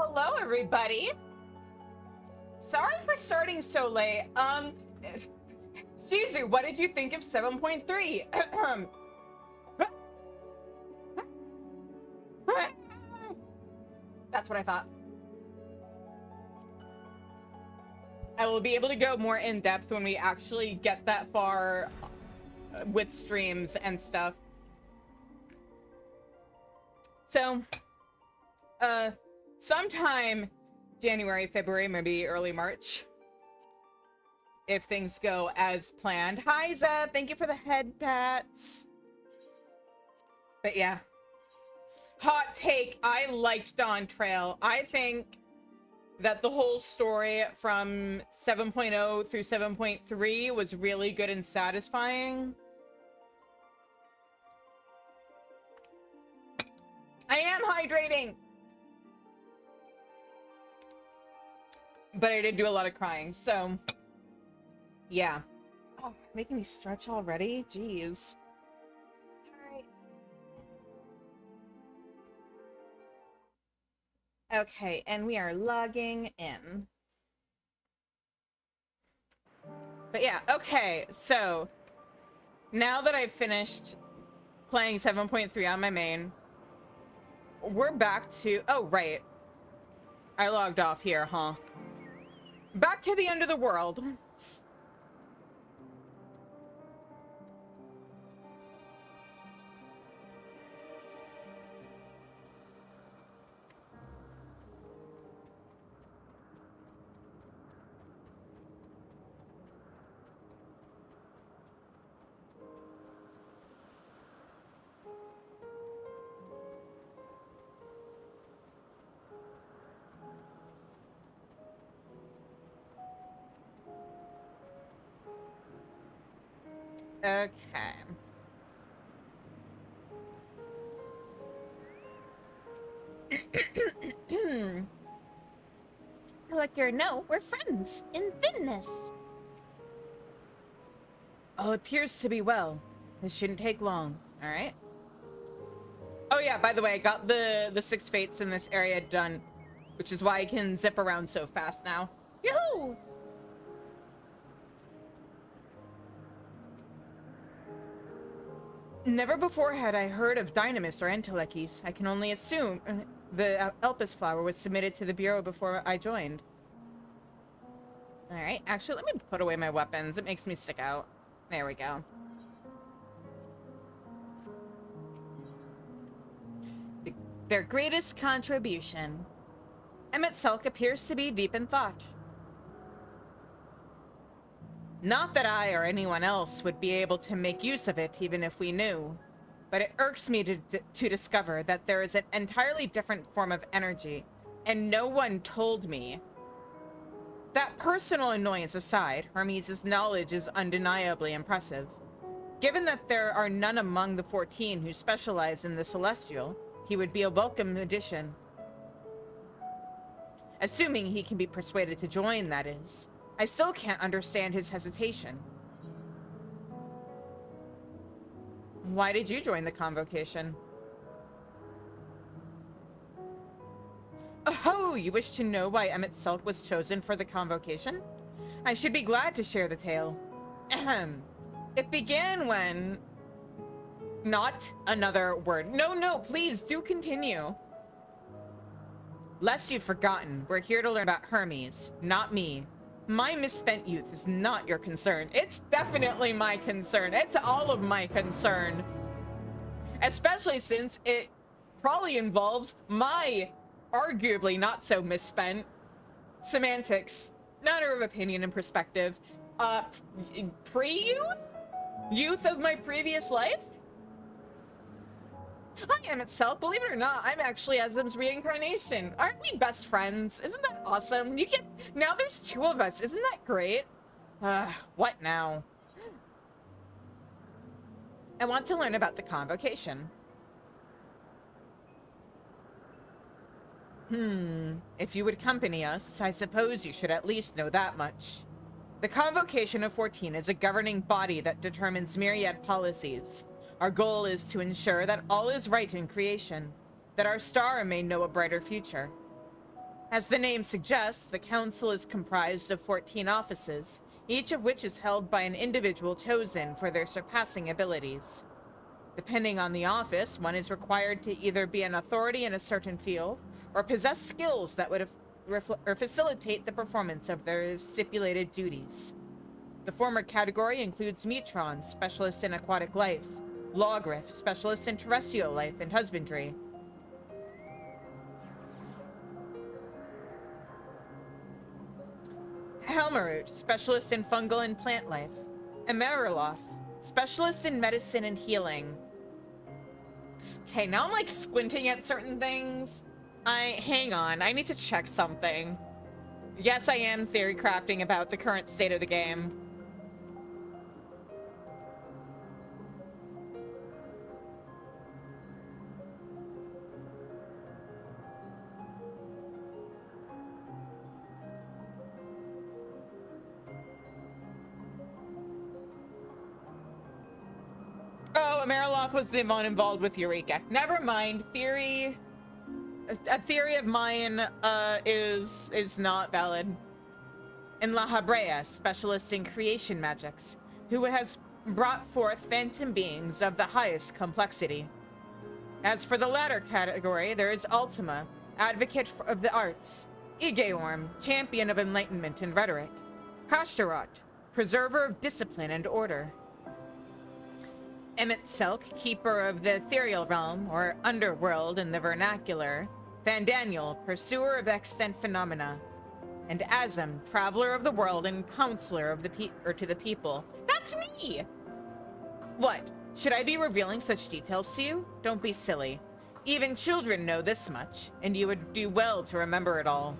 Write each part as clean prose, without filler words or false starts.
Hello, everybody. Sorry for starting so late. Shizu, what did you think of 7.3? That's what I thought. I will be able to go more in depth when we actually get that far with streams and stuff. So, sometime January, February, maybe early March, if things go as planned. Hi, Zev. Thank you for the head pats. But yeah. Hot take. I liked Dawn Trail. I think that the whole story from 7.0 through 7.3 was really good and satisfying. I am hydrating! But I did do a lot of crying, so yeah. Oh, making me stretch already? Jeez. Alright. Okay, and we are logging in. But yeah, okay, so now that I've finished playing 7.3 on my main, we're back to... Oh, right. I logged off here, huh? Back to the end of the world. Okay. Like you're no, we're friends in thinness. All appears to be well. This shouldn't take long. All right. Oh yeah, by the way, I got the 6 fates in this area done, which is why I can zip around so fast now. Yoo-hoo! Never before had I heard of Dynamis or Entelekis. I can only assume the Elpis flower was submitted to the Bureau before I joined. Alright, actually, let me put away my weapons. It makes me stick out. There we go. Their greatest contribution. Emmett Selk appears to be deep in thought. Not that I or anyone else would be able to make use of it even if we knew, but it irks me to discover that there is an entirely different form of energy, and no one told me. That personal annoyance aside, Hermes' knowledge is undeniably impressive. Given that there are none among the 14 who specialize in the Celestial, he would be a welcome addition. Assuming he can be persuaded to join, that is. I still can't understand his hesitation. Why did you join the convocation? Oh, you wish to know why Emmett Salt was chosen for the convocation? I should be glad to share the tale. Ahem. It began when... Not another word. No, please do continue. Lest you've forgotten, we're here to learn about Hermes, not me. My misspent youth is not your concern. It's definitely my concern. It's all of my concern. Especially since it probably involves my arguably not so misspent semantics. Matter of opinion and perspective. Pre-youth? Youth of my previous life? I am itself. Believe it or not, I'm actually Azim's reincarnation. Aren't we best friends? Isn't that awesome? You get... Now there's 2 of us. Isn't that great? What now? I want to learn about the convocation. If you would accompany us, I suppose you should at least know that much. The Convocation of 14 is a governing body that determines myriad policies. Our goal is to ensure that all is right in creation, that our star may know a brighter future. As the name suggests, the council is comprised of 14 offices, each of which is held by an individual chosen for their surpassing abilities. Depending on the office, one is required to either be an authority in a certain field or possess skills that would facilitate the performance of their stipulated duties. The former category includes Metron, specialist in aquatic life, Lawgriff, specialist in terrestrial life and husbandry, Helmerut, specialist in fungal and plant life, Emeraloth, specialist in medicine and healing. Okay, now I'm like squinting at certain things. Hang on, I need to check something. Yes, I am theory crafting about the current state of the game. Oh, Ameriloth was the one involved with Eureka. Never mind. Theory... A theory of mine, is not valid. And La Habrea, specialist in creation magics, who has brought forth phantom beings of the highest complexity. As for the latter category, there is Ultima, advocate of the arts, Igeorm, champion of enlightenment and rhetoric, Hashtarot, preserver of discipline and order, Emmett Selk, keeper of the ethereal realm, or underworld in the vernacular, Vandaniel, pursuer of extant phenomena, and Azam, traveler of the world and counselor of to the people. That's me! What? Should I be revealing such details to you? Don't be silly. Even children know this much, and you would do well to remember it all.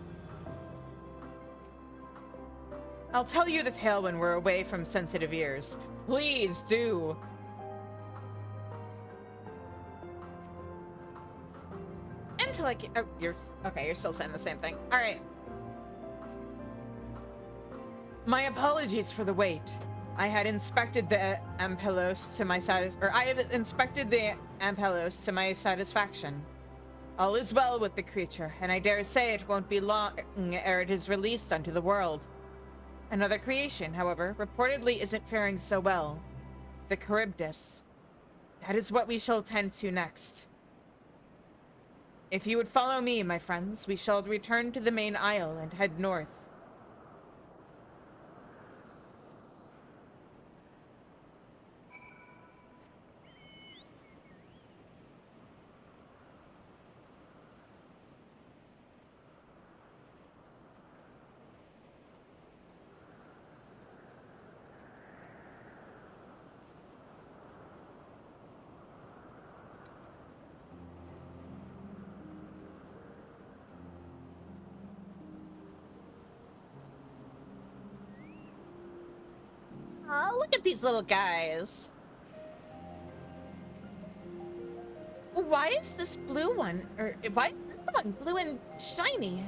I'll tell you the tale when we're away from sensitive ears. Please do. Oh, you're still saying the same thing. All right. My apologies for the wait. I had inspected the Ampelos to my satisfaction. All is well with the creature, and I dare say it won't be long ere it is released unto the world. Another creation, however, reportedly isn't faring so well. The Charybdis. That is what we shall tend to next. If you would follow me, my friends, we shall return to the main isle and head north. Oh, look at these little guys. Why is this blue one, why is this one blue and shiny?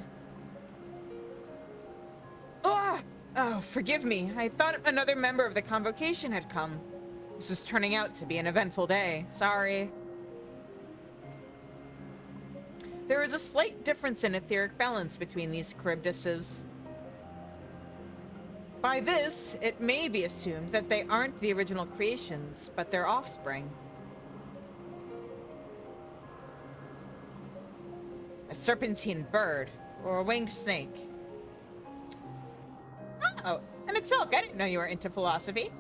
Oh, forgive me. I thought another member of the convocation had come. This is turning out to be an eventful day. Sorry. There is a slight difference in etheric balance between these Charybdises. By this, it may be assumed that they aren't the original creations, but their offspring. A serpentine bird, or a winged snake. Oh, Emmett Silk, I didn't know you were into philosophy.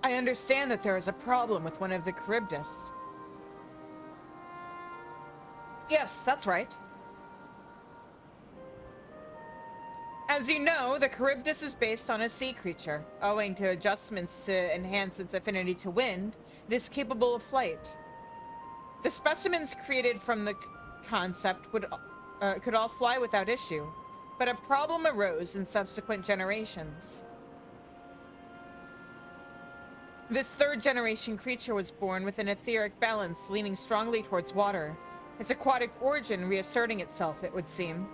I understand that there is a problem with one of the Charybdis. Yes, that's right. As you know, the Charybdis is based on a sea creature. Owing to adjustments to enhance its affinity to wind, it is capable of flight. The specimens created from the concept could all fly without issue, but a problem arose in subsequent generations. This third-generation creature was born with an etheric balance leaning strongly towards water, its aquatic origin reasserting itself, it would seem.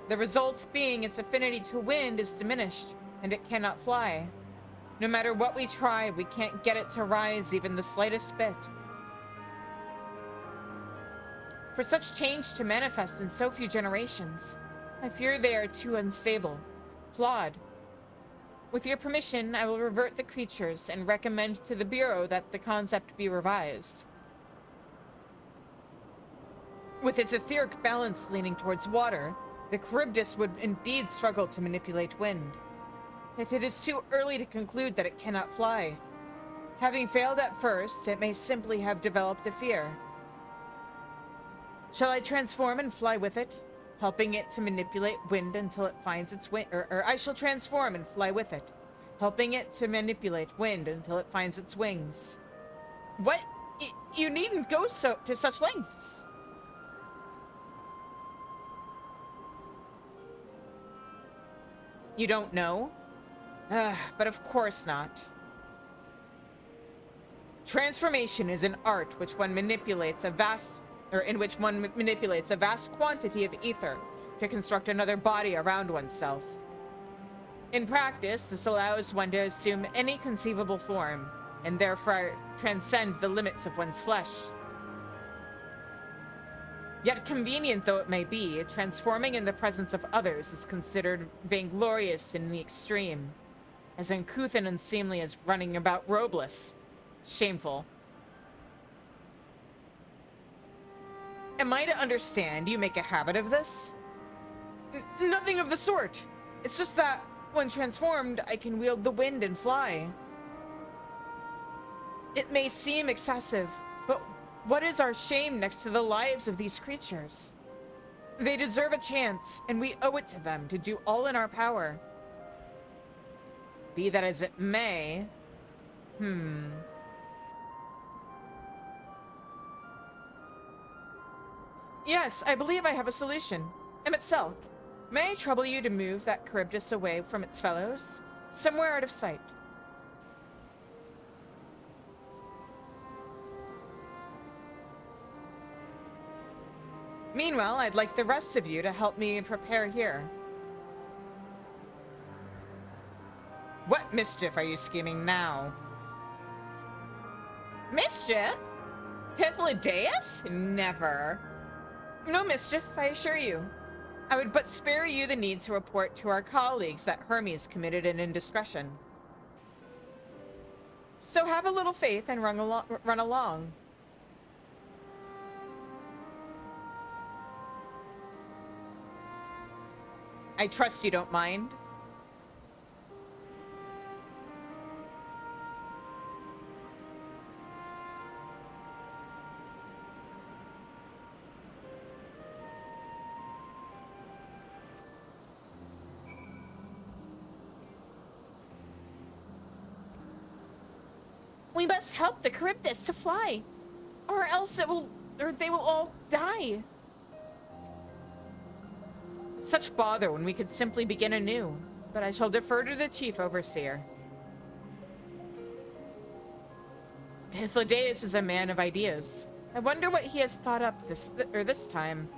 The result being its affinity to wind is diminished, and it cannot fly. No matter what we try, we can't get it to rise even the slightest bit. For such change to manifest in so few generations, I fear they are too unstable, flawed. With your permission, I will revert the creatures and recommend to the Bureau that the concept be revised. With its etheric balance leaning towards water, the Charybdis would indeed struggle to manipulate wind. Yet it is too early to conclude that it cannot fly. Having failed at first, it may simply have developed a fear. Shall I transform and fly with it, helping it to manipulate wind until it finds its wing? Or I shall transform and fly with it, helping it to manipulate wind until it finds its wings. What? You needn't go to such lengths. You don't know? But of course not. Transformation is an art in which one manipulates a vast quantity of ether to construct another body around oneself. In practice, this allows one to assume any conceivable form, and therefore transcend the limits of one's flesh. Yet convenient though it may be, transforming in the presence of others is considered vainglorious in the extreme, as uncouth and unseemly as running about robeless. Shameful. Am I to understand you make a habit of this? Nothing of the sort. It's just that, when transformed, I can wield the wind and fly. It may seem excessive, but what is our shame next to the lives of these creatures? They deserve a chance, and we owe it to them to do all in our power. Be that as it may... Yes, I believe I have a solution. Selk, may I trouble you to move that Charybdis away from its fellows? Somewhere out of sight. Meanwhile, I'd like the rest of you to help me prepare here. What mischief are you scheming now? Mischief? Pythidaeus? Never. No mischief, I assure you. I would but spare you the need to report to our colleagues that Hermes committed an indiscretion. So have a little faith and run along. I trust you don't mind. We must help the Charybdis to fly, or else they will all die. Such bother when we could simply begin anew, but I shall defer to the chief overseer. Pythidaeus is a man of ideas. I wonder what he has thought up this time.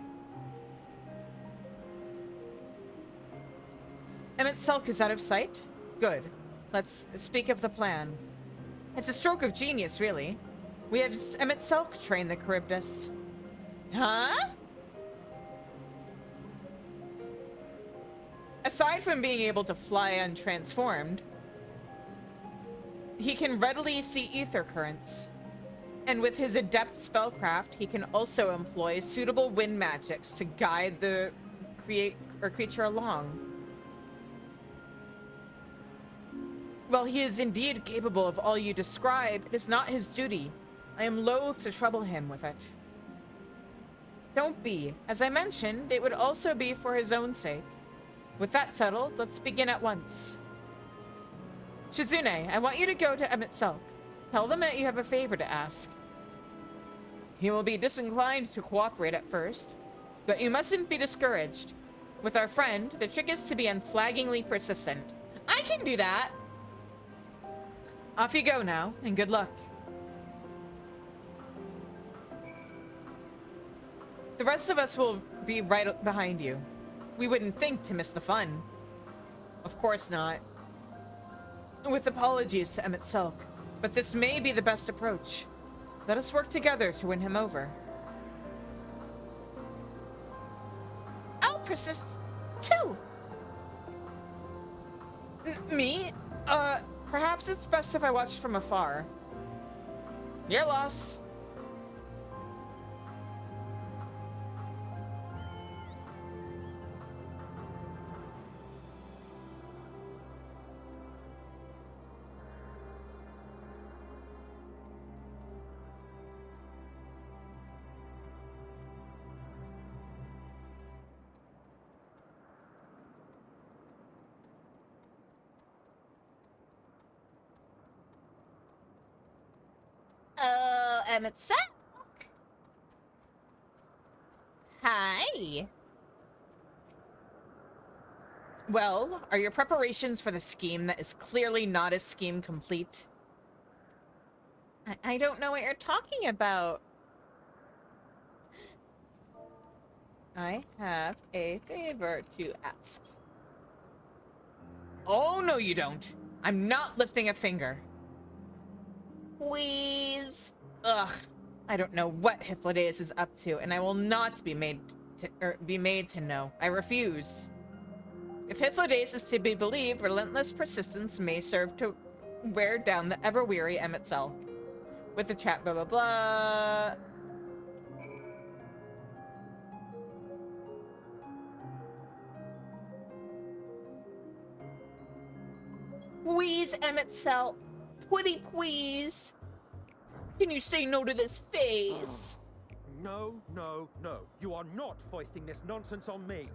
Selk is out of sight? Good. Let's speak of the plan. It's a stroke of genius, really. We have Selk train the Charybdis. Huh? Aside from being able to fly untransformed, he can readily see ether currents. And with his adept spellcraft, he can also employ suitable wind magics to guide the creature along. While he is indeed capable of all you describe, it is not his duty. I am loath to trouble him with it. Don't be. As I mentioned, it would also be for his own sake. With that settled, let's begin at once. Shizune, I want you to go to Selk. Tell them that you have a favor to ask. He will be disinclined to cooperate at first, but you mustn't be discouraged. With our friend, the trick is to be unflaggingly persistent. I can do that! Off you go now, and good luck. The rest of us will be right behind you. We wouldn't think to miss the fun. Of course not. With apologies to Emmett Selk, but this may be the best approach. Let us work together to win him over. I'll persist too. Me? Perhaps it's best if I watched from afar. Your loss. Emmett Selk. Hi. Well, are your preparations for the scheme that is clearly not a scheme complete? I don't know what you're talking about. I have a favor to ask. Oh, no, you don't. I'm not lifting a finger. Please. Ugh. I don't know what Hythlodaeus is up to, and I will not be made to know. I refuse. If Hythlodaeus is to be believed, relentless persistence may serve to wear down the ever-weary Emmett Selk. With the chat, blah, blah, blah. Please, Emmett Selk. Pretty please. Can you say no to this face? No, no, no. You are not foisting this nonsense on me.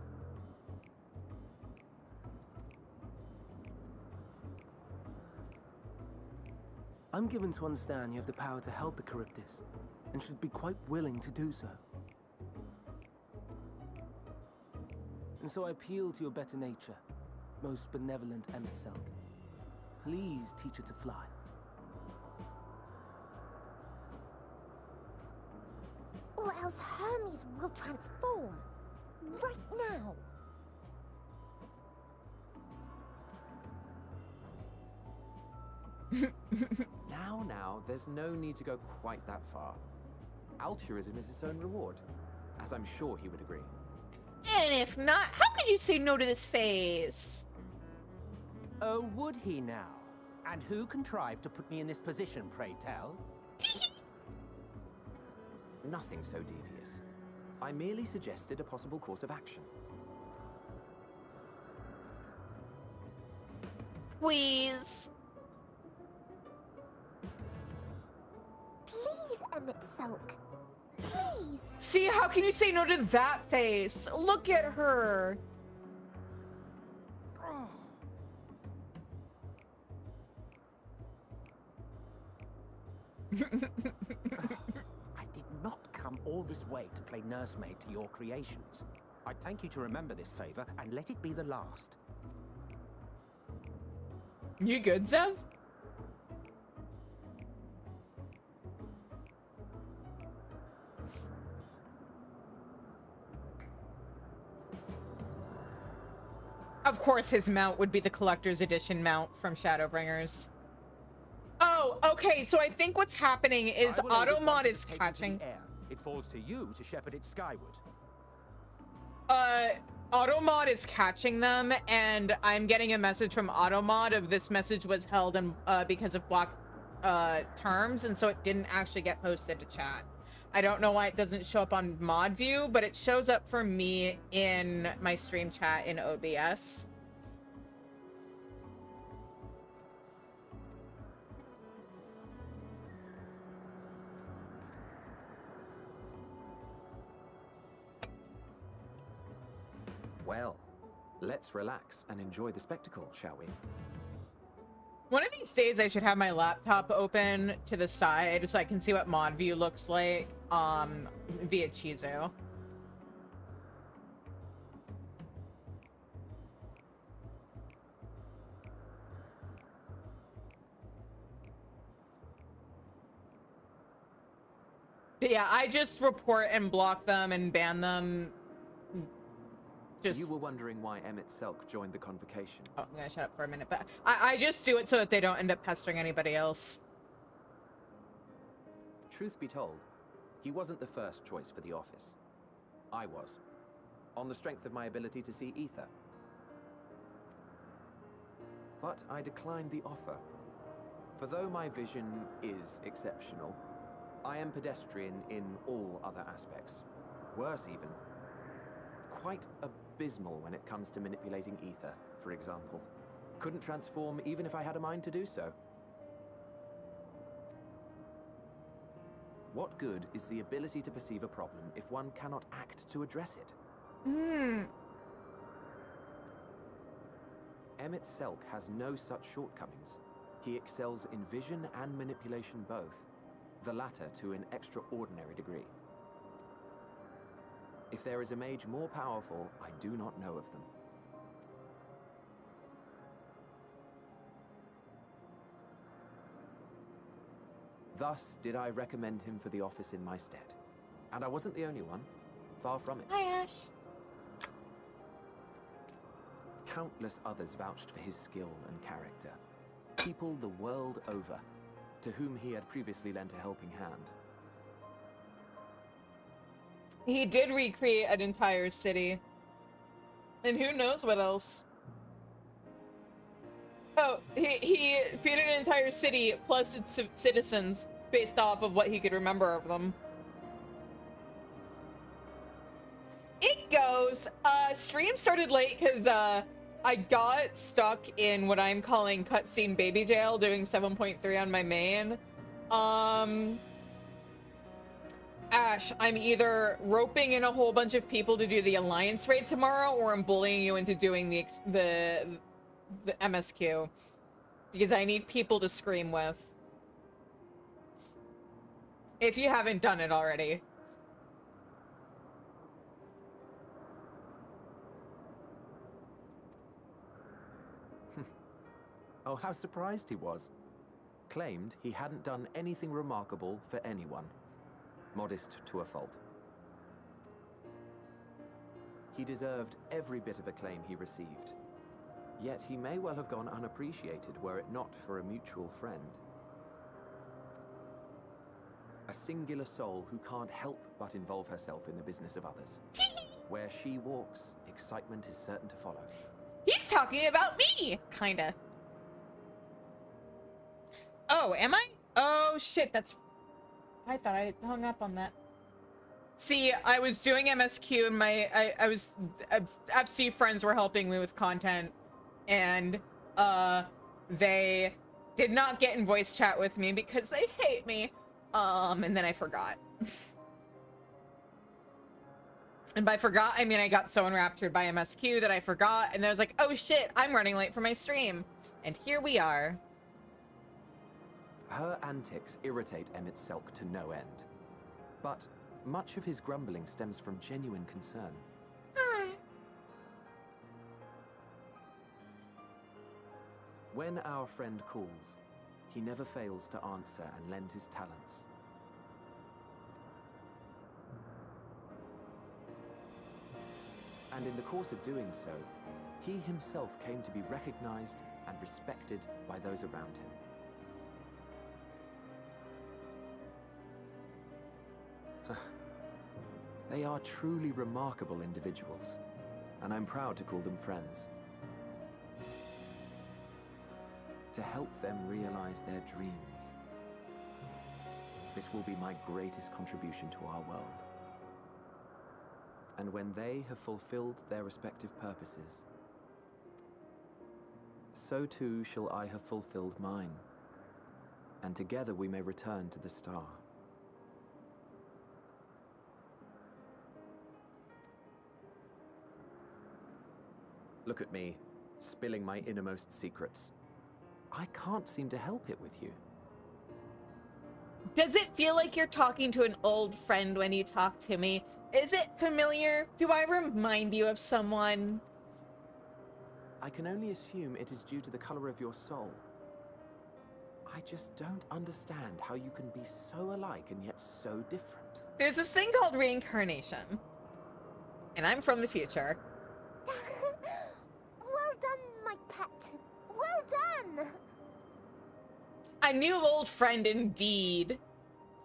I'm given to understand you have the power to help the Charybdis, and should be quite willing to do so. And so I appeal to your better nature, most benevolent Emmett Selk. Please teach her to fly. Or else Hermes will transform. Right now. Now, there's no need to go quite that far. Altruism is its own reward, as I'm sure he would agree. And if not, how could you say no to this face? Oh, would he now? And who contrived to put me in this position, pray tell? Nothing so devious. I merely suggested a possible course of action. Please. Please, Emmett Selk. Please. See, how can you say no to that face? Look at her. I did not come all this way to play nursemaid to your creations. I'd thank you to remember this favor and let it be the last. You good, Zev? Of course his mount would be the collector's edition mount from Shadowbringers. Oh, okay, so I think what's happening is Automod is catching... It falls to you to shepherd it skyward. Automod is catching them, and I'm getting a message from Automod of this message was held in, because of block terms, and so it didn't actually get posted to chat. I don't know why it doesn't show up on mod view, but it shows up for me in my stream chat in OBS. Well, let's relax and enjoy the spectacle, shall we? One of these days I should have my laptop open to the side so I can see what mod view looks like via Chizu. But yeah, I just report and block them and ban them just... You were wondering why Emmett Selk joined the convocation. Oh, I'm gonna shut up for a minute, but I just do it so that they don't end up pestering anybody else. Truth be told, he wasn't the first choice for the office. I was, on the strength of my ability to see ether. But I declined the offer. For though my vision is exceptional, I am pedestrian in all other aspects. Worse even, quite abysmal when it comes to manipulating ether, for example. Couldn't transform even if I had a mind to do so. What good is the ability to perceive a problem if one cannot act to address it? Emmett Selk has no such shortcomings. He excels in vision and manipulation both, the latter to an extraordinary degree. If there is a mage more powerful, I do not know of them. Thus did I recommend him for the office in my stead. And I wasn't the only one. Far from it. Hi, Ash. Countless others vouched for his skill and character. People the world over, to whom he had previously lent a helping hand. He did recreate an entire city. And who knows what else. Oh, he created an entire city plus its citizens based off of what he could remember of them. It goes. Stream started late because I got stuck in what I'm calling cutscene baby jail doing 7.3 on my main. Ash, I'm either roping in a whole bunch of people to do the Alliance raid tomorrow, or I'm bullying you into doing the MSQ. Because I need people to scream with. If you haven't done it already. Oh, how surprised he was. Claimed he hadn't done anything remarkable for anyone. Modest to a fault. He deserved every bit of acclaim he received. Yet he may well have gone unappreciated were it not for a mutual friend. A singular soul who can't help but involve herself in the business of others. Where she walks, excitement is certain to follow. He's talking about me! Kinda. Oh, am I? Oh, shit, that's... I thought I hung up on that. See, I was doing MSQ and I was... FC friends were helping me with content. And, they did not get in voice chat with me because they hate me. And then I forgot. And by forgot, I mean I got so enraptured by MSQ that I forgot. And I was like, oh shit, I'm running late for my stream. And here we are. Her antics irritate Emmett Selk to no end. But much of his grumbling stems from genuine concern. Hi. When our friend calls, he never fails to answer and lend his talents. And in the course of doing so, he himself came to be recognized and respected by those around him. They are truly remarkable individuals, and I'm proud to call them friends. To help them realize their dreams. This will be my greatest contribution to our world. And when they have fulfilled their respective purposes, so too shall I have fulfilled mine, and together we may return to the star. Look at me, spilling my innermost secrets. I can't seem to help it with you. Does it feel like you're talking to an old friend when you talk to me? Is it familiar? Do I remind you of someone? I can only assume it is due to the color of your soul. I just don't understand how you can be so alike and yet so different. There's this thing called reincarnation. And I'm from the future. pet. Well done! A new old friend indeed.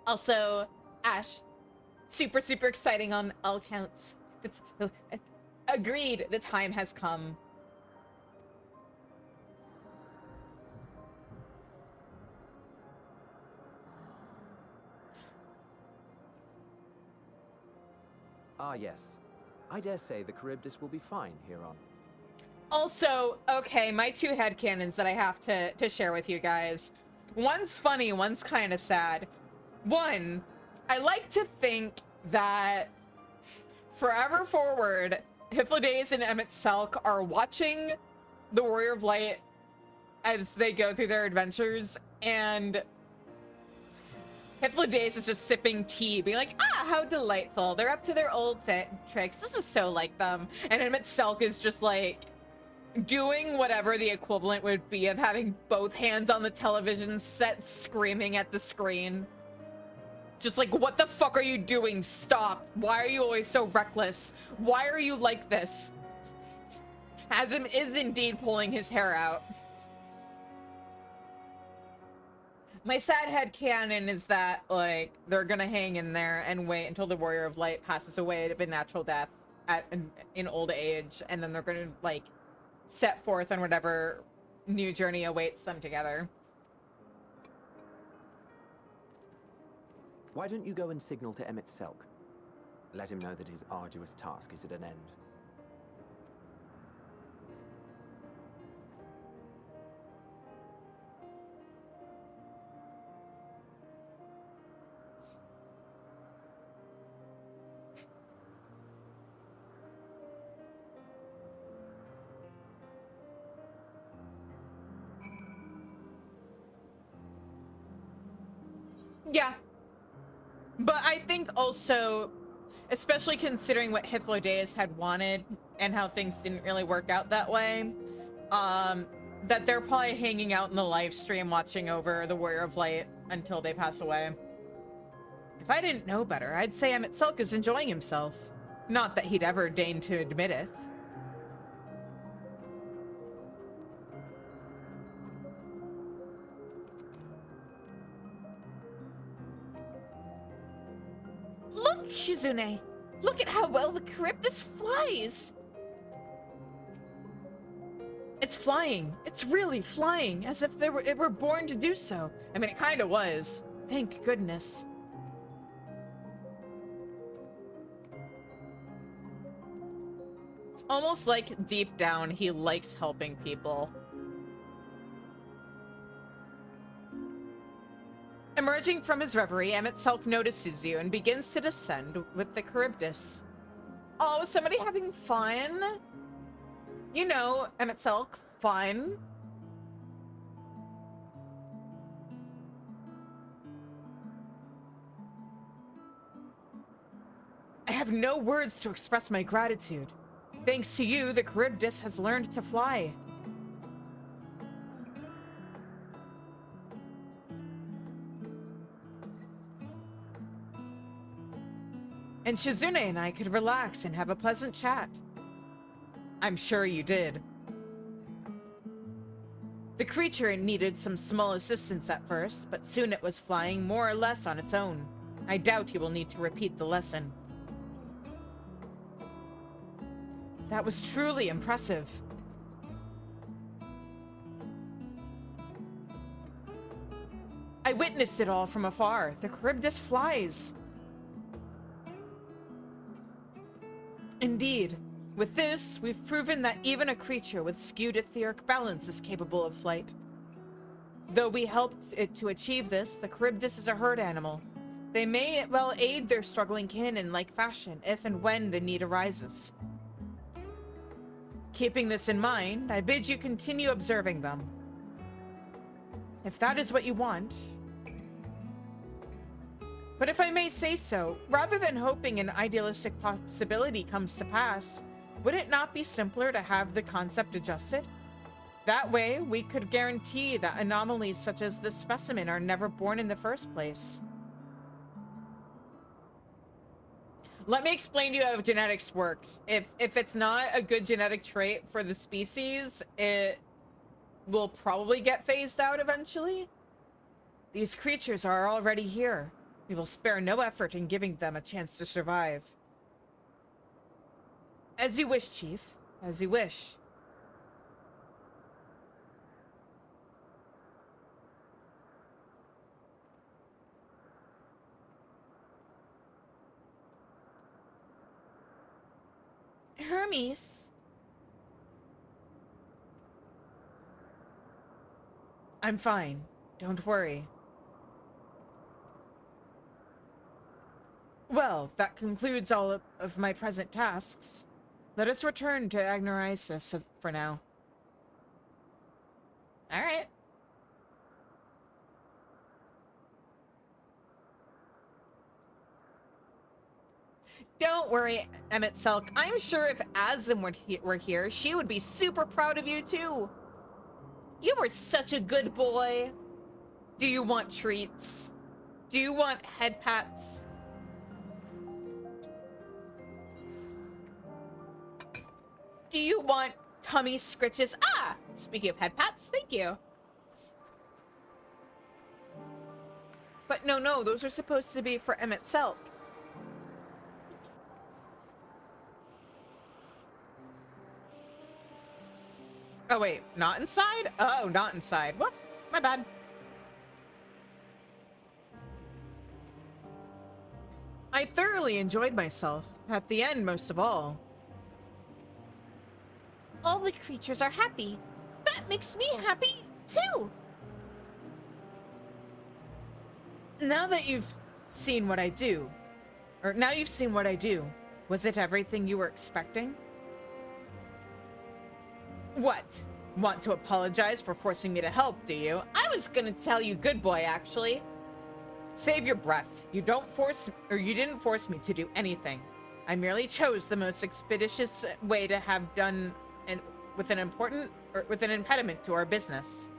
Also, Ash, super, super exciting on all counts. It's agreed, the time has come. Ah, yes. I dare say the Charybdis will be fine here on. Also, okay, my two headcanons that I have to share with you guys. One's funny, one's kind of sad. One, I like to think that forever forward, Hypnodaze and Emmett Selk are watching the Warrior of Light as they go through their adventures, and Hypnodaze is just sipping tea, being like, ah, how delightful. They're up to their old tricks. This is so like them. And Emmett Selk is just like doing whatever the equivalent would be of having both hands on the television set, screaming at the screen. Just like, what the fuck are you doing? Stop. Why are you always so reckless? Why are you like this? Hazim is indeed pulling his hair out. My sad headcanon is that, like, they're gonna hang in there and wait until the Warrior of Light passes away of a natural death in old age, and then they're gonna, like, set forth on whatever new journey awaits them together. Why don't you go and signal to Emmett Selk? Let him know that his arduous task is at an end. Yeah. But I think also, especially considering what Hypnodaze had wanted and how things didn't really work out that way, that they're probably hanging out in the live stream watching over the Warrior of Light until they pass away. If I didn't know better, I'd say Emmett Selk is enjoying himself. Not that he'd ever deign to admit it. Look, Shizune! Look at how well the Charybdis flies! It's flying. It's really flying, as if it were born to do so. I mean, it kind of was. Thank goodness. It's almost like deep down he likes helping people. Emerging from his reverie, Emmett Selk notices you and begins to descend with the Charybdis. Oh, is somebody having fun? You know, Emmett Selk, fun. I have no words to express my gratitude. Thanks to you, the Charybdis has learned to fly. And Shizune and I could relax and have a pleasant chat. I'm sure you did. The creature needed some small assistance at first, but soon it was flying more or less on its own. I doubt you will need to repeat the lesson. That was truly impressive. I witnessed it all from afar. The Charybdis flies. Indeed. With this, we've proven that even a creature with skewed etheric balance is capable of flight. Though we helped it to achieve this, the Charybdis is a herd animal. They may well aid their struggling kin in like fashion, if and when the need arises. Keeping this in mind, I bid you continue observing them. If that is what you want. But if I may say so, rather than hoping an idealistic possibility comes to pass, would it not be simpler to have the concept adjusted? That way, we could guarantee that anomalies such as this specimen are never born in the first place. Let me explain to you how genetics works. If it's not a good genetic trait for the species, it will probably get phased out eventually. These creatures are already here. We will spare no effort in giving them a chance to survive. As you wish, Chief. As you wish. Hermes. I'm fine. Don't worry. Well, that concludes all of my present tasks. Let us return to Agnorisis for now. Alright. Don't worry, Emmett Selk. I'm sure if Azim were here, she would be super proud of you too. You were such a good boy. Do you want treats? Do you want head pats? Do you want tummy scritches? Ah! Speaking of head pats, thank you. But no, those are supposed to be for Emmett Selk. Oh wait, not inside? Oh, not inside. What? My bad. I thoroughly enjoyed myself. At the end, most of all. All the creatures are happy. That makes me happy, too. Now that you've seen what I do, was it everything you were expecting? What? Want to apologize for forcing me to help, do you? I was gonna tell you good boy, actually. Save your breath. You didn't force me to do anything. I merely chose the most expeditious way to have done with an impediment to our business.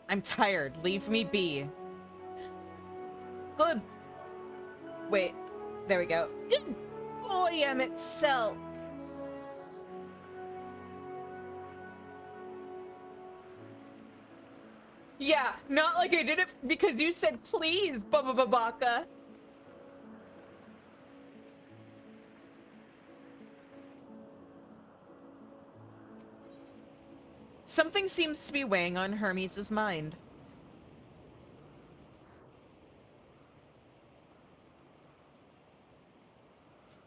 I'm tired. Leave me be. Good. Wait. There we go. Good boy, Emmett Selk. Yeah, not like I did it because you said please, Baba Babaka. Something seems to be weighing on Hermes' mind.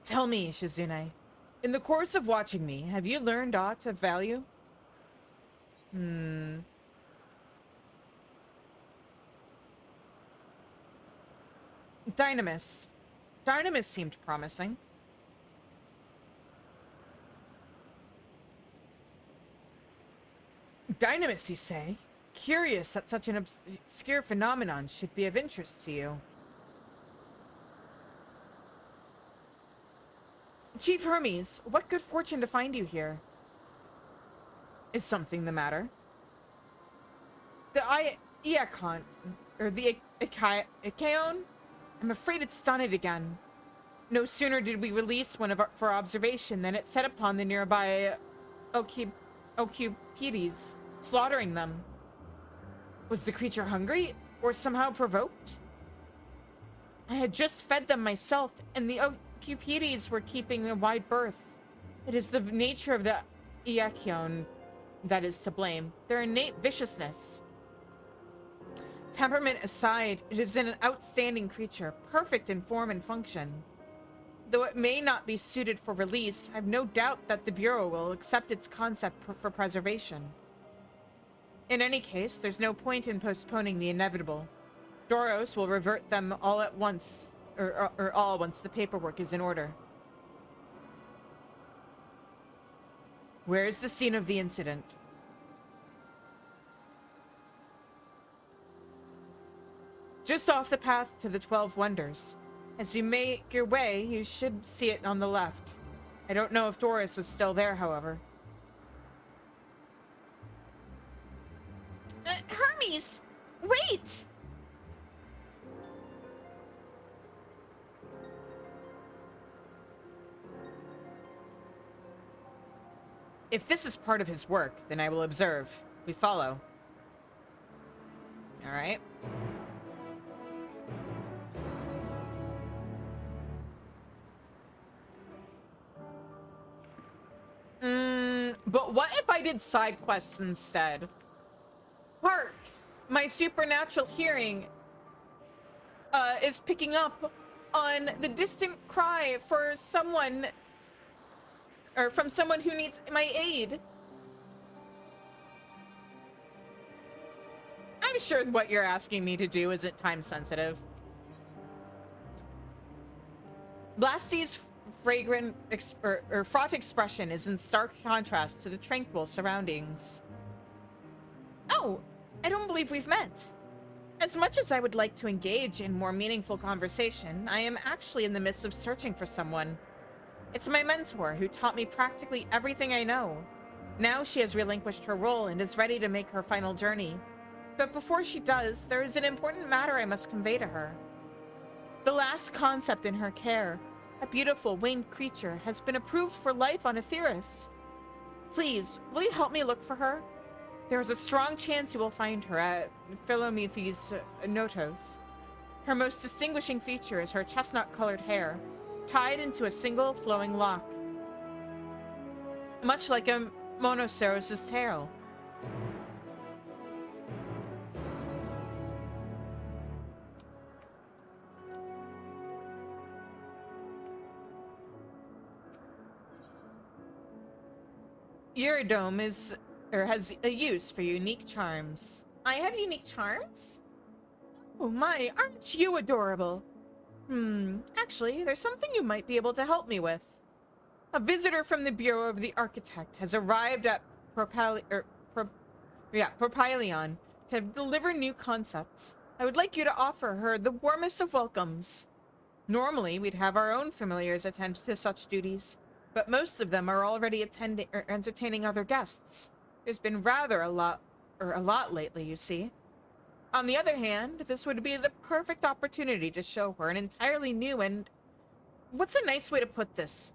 Tell me, Shizune, in the course of watching me, have you learned aught of value? Dynamis. Dynamis seemed promising. Dynamis, you say? Curious that such an obscure phenomenon should be of interest to you. Chief Hermes, what good fortune to find you here. Is something the matter? The Iacon, or the Ikaon? I'm afraid it's done it again. No sooner did we release one for observation than it set upon the nearby Ocupides, slaughtering them. Was the creature hungry, or somehow provoked? I had just fed them myself, and the Ocupides were keeping a wide berth. It is the nature of the Iacon that is to blame, their innate viciousness. Temperament aside, it is an outstanding creature, perfect in form and function. Though it may not be suited for release, I've no doubt that the Bureau will accept its concept for preservation. In any case, there's no point in postponing the inevitable. Doros will revert them all at once, or all once the paperwork is in order. Where is the scene of the incident? Just off the path to the 12 Wonders. As you make your way, you should see it on the left. I don't know if Doris was still there, however. Hermes! Wait! If this is part of his work, then I will observe. We follow. All right. But what if I did side quests instead? Hark! My supernatural hearing is picking up on the distant cry for someone, or from someone who needs my aid. I'm sure what you're asking me to do isn't time sensitive. Blasty's fragrant or fraught expression is in stark contrast to the tranquil surroundings. Oh, I don't believe we've met. As much as I would like to engage in more meaningful conversation, I am actually in the midst of searching for someone. It's my mentor who taught me practically everything I know. Now she has relinquished her role and is ready to make her final journey. But before she does, there is an important matter I must convey to her. The last concept in her care, a beautiful winged creature, has been approved for life on Aetheris. Please, will you help me look for her? There is a strong chance you will find her at Philomethes Notos. Her most distinguishing feature is her chestnut-colored hair, tied into a single flowing lock, much like a Monoceros' tail. Eurodome has a use for unique charms. I have unique charms? Oh my, aren't you adorable? Actually, there's something you might be able to help me with. A visitor from the Bureau of the Architect has arrived at Propylion to deliver new concepts. I would like you to offer her the warmest of welcomes. Normally, we'd have our own familiars attend to such duties, but most of them are already attending or entertaining other guests. There's been rather a lot lately, you see. On the other hand, this would be the perfect opportunity to show her an entirely new and... what's a nice way to put this?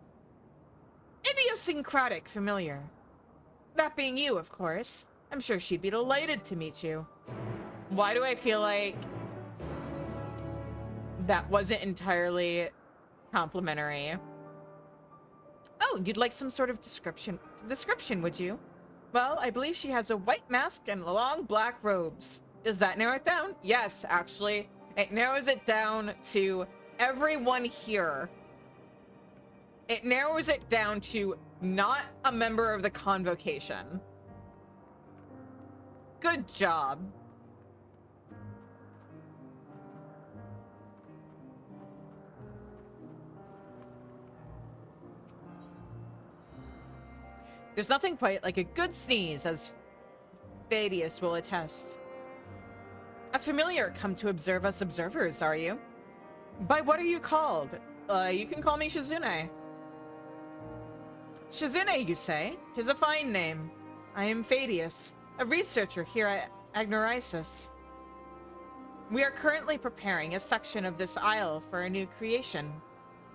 Idiosyncratic familiar. That being you, of course. I'm sure she'd be delighted to meet you. Why do I feel like that wasn't entirely complimentary? Oh, you'd like some sort of description, would you? Well, I believe she has a white mask and long black robes. Does that narrow it down? Yes, actually. It narrows it down to everyone here. It narrows it down to not a member of the convocation. Good job. There's nothing quite like a good sneeze, as Thaddeus will attest. A familiar come to observe us observers, are you? By what are you called? You can call me Shizune. Shizune, you say? 'Tis a fine name. I am Thaddeus, a researcher here at Agnorysis. We are currently preparing a section of this isle for a new creation.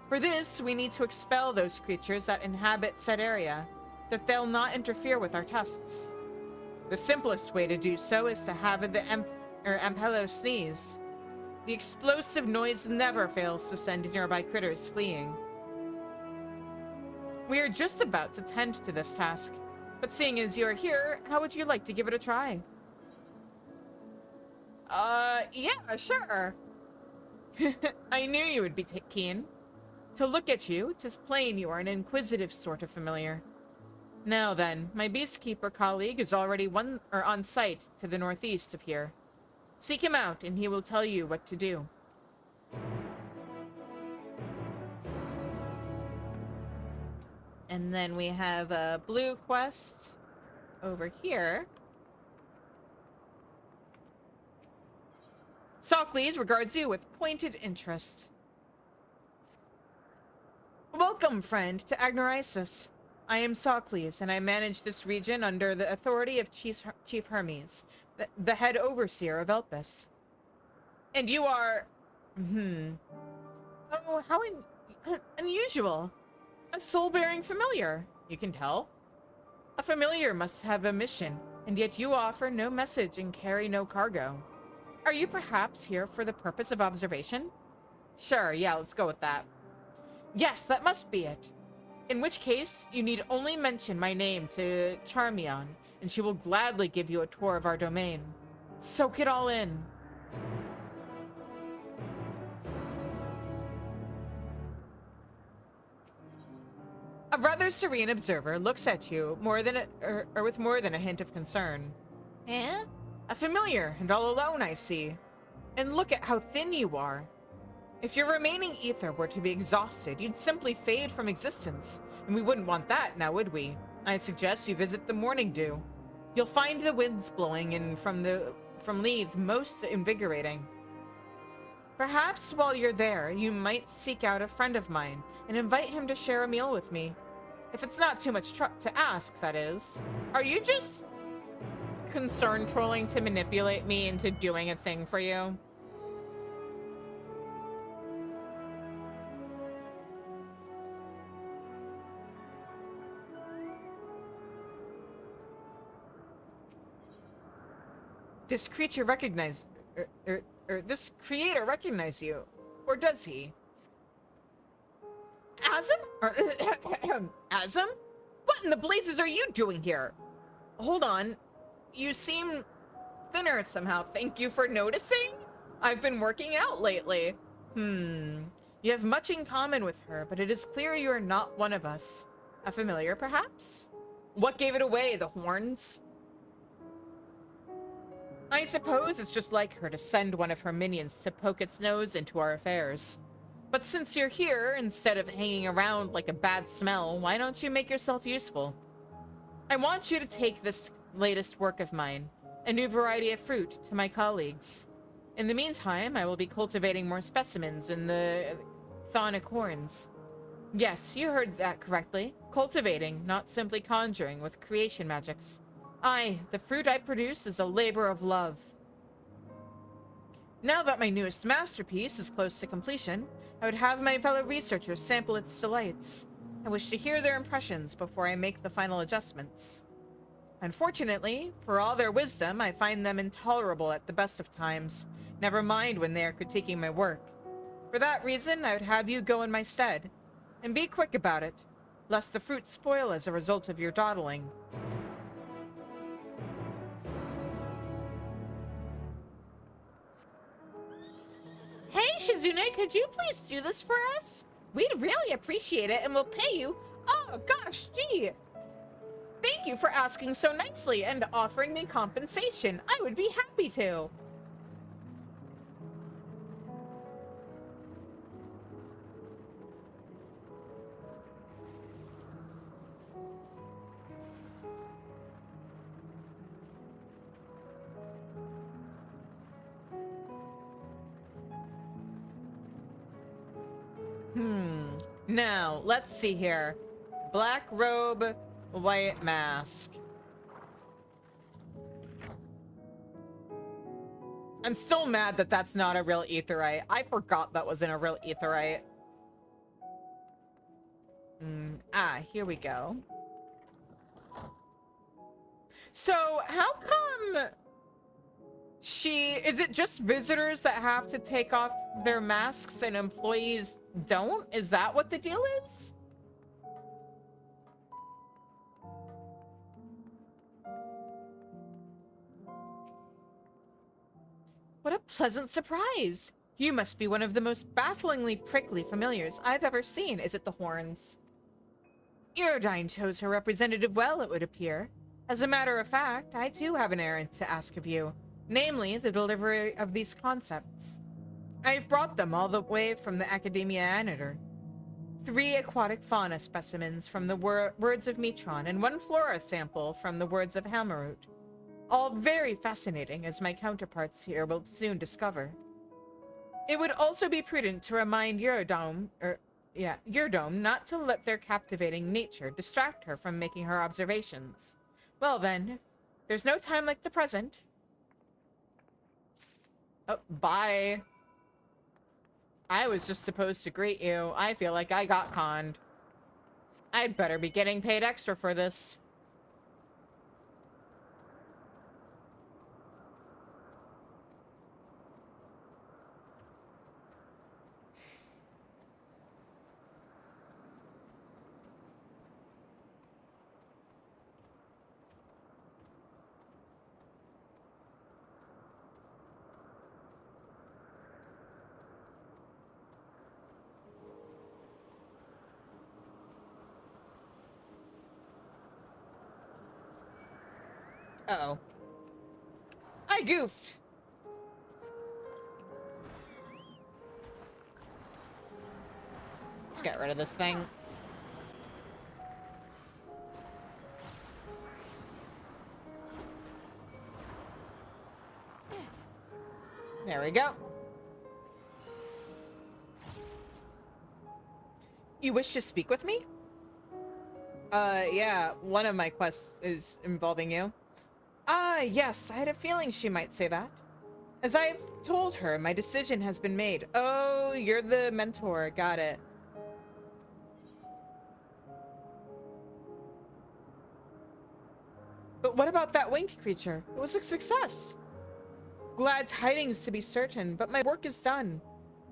For this, we need to expel those creatures that inhabit said area, that they'll not interfere with our tests. The simplest way to do so is to have the Ampello sneeze. The explosive noise never fails to send nearby critters fleeing. We are just about to tend to this task, but seeing as you're here, how would you like to give it a try? Yeah, sure. I knew you would be keen. To look at you, 'tis plain you are an inquisitive sort of familiar. Now then, my beastkeeper colleague is already on site to the northeast of here. Seek him out, and he will tell you what to do. And then we have a blue quest over here. Socles regards you with pointed interest. Welcome, friend, to Agnorysis. I am Socles, and I manage this region under the authority of Chief Hermes, the head overseer of Elpis. And you are... Oh, how unusual. A soul-bearing familiar, you can tell. A familiar must have a mission, and yet you offer no message and carry no cargo. Are you perhaps here for the purpose of observation? Sure, yeah, let's go with that. Yes, that must be it. In which case, you need only mention my name to Charmion, and she will gladly give you a tour of our domain. Soak it all in. A rather serene observer looks at you with more than a hint of concern. Eh? A familiar, and all alone, I see. And look at how thin you are. If your remaining ether were to be exhausted, you'd simply fade from existence, and we wouldn't want that, now would we? I suggest you visit the Morning Dew. You'll find the winds blowing in from Leith most invigorating. Perhaps while you're there, you might seek out a friend of mine and invite him to share a meal with me. If it's not too much to ask, that is. Are you just concern trolling to manipulate me into doing a thing for you? This creature recognize, this creator recognize you, or does he? Azim? Azim? What in the blazes are you doing here? Hold on, you seem thinner somehow. Thank you for noticing. I've been working out lately. You have much in common with her, but it is clear you are not one of us. A familiar, perhaps? What gave it away, the horns? I suppose it's just like her to send one of her minions to poke its nose into our affairs. But since you're here, instead of hanging around like a bad smell, why don't you make yourself useful? I want you to take this latest work of mine, a new variety of fruit, to my colleagues. In the meantime, I will be cultivating more specimens in the chthonic horns. Yes, you heard that correctly. Cultivating, not simply conjuring with creation magics. Aye, the fruit I produce is a labor of love. Now that my newest masterpiece is close to completion, I would have my fellow researchers sample its delights. I wish to hear their impressions before I make the final adjustments. Unfortunately, for all their wisdom, I find them intolerable at the best of times, never mind when they are critiquing my work. For that reason, I would have you go in my stead. And be quick about it, lest the fruit spoil as a result of your dawdling. Hey, Shizune, could you please do this for us? We'd really appreciate it, and we'll pay you. Oh, gosh, gee. Thank you for asking so nicely and offering me compensation. I would be happy to. Now, let's see here. Black robe, white mask. I'm still mad that that's not a real aetherite. I forgot that wasn't a real aetherite. Here we go. So, how come is it just visitors that have to take off their masks and employees don't? Is that what the deal is? What a pleasant surprise. You must be one of the most bafflingly prickly familiars I've ever seen. Is it the horns? Iridine chose her representative well, it would appear. As a matter of fact, I too have an errand to ask of you. Namely, the delivery of these concepts. I've brought them all the way from the Academia Anator. 3 aquatic fauna specimens from the words of Metron, and 1 flora sample from the words of Hamarut. All very fascinating, as my counterparts here will soon discover. It would also be prudent to remind Eurodome not to let their captivating nature distract her from making her observations. Well then, there's no time like the present. Oh, bye. I was just supposed to greet you. I feel like I got conned. I'd better be getting paid extra for this. Uh-oh. I goofed. Let's get rid of this thing. There we go. You wish to speak with me? Yeah, one of my quests is involving you. Ah, yes, I had a feeling she might say that. As I've told her, my decision has been made. Oh, you're the mentor. Got it. But what about that winged creature? It was a success. Glad tidings to be certain, but my work is done.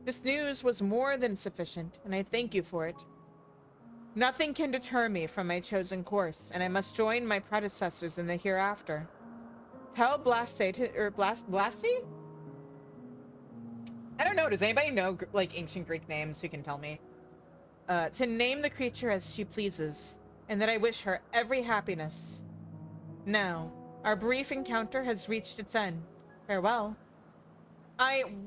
This news was more than sufficient, and I thank you for it. Nothing can deter me from my chosen course, and I must join my predecessors in the hereafter. Tell Blasty? I don't know. Does anybody know like ancient Greek names who can tell me? To name the creature as she pleases, and that I wish her every happiness. Now, our brief encounter has reached its end. Farewell.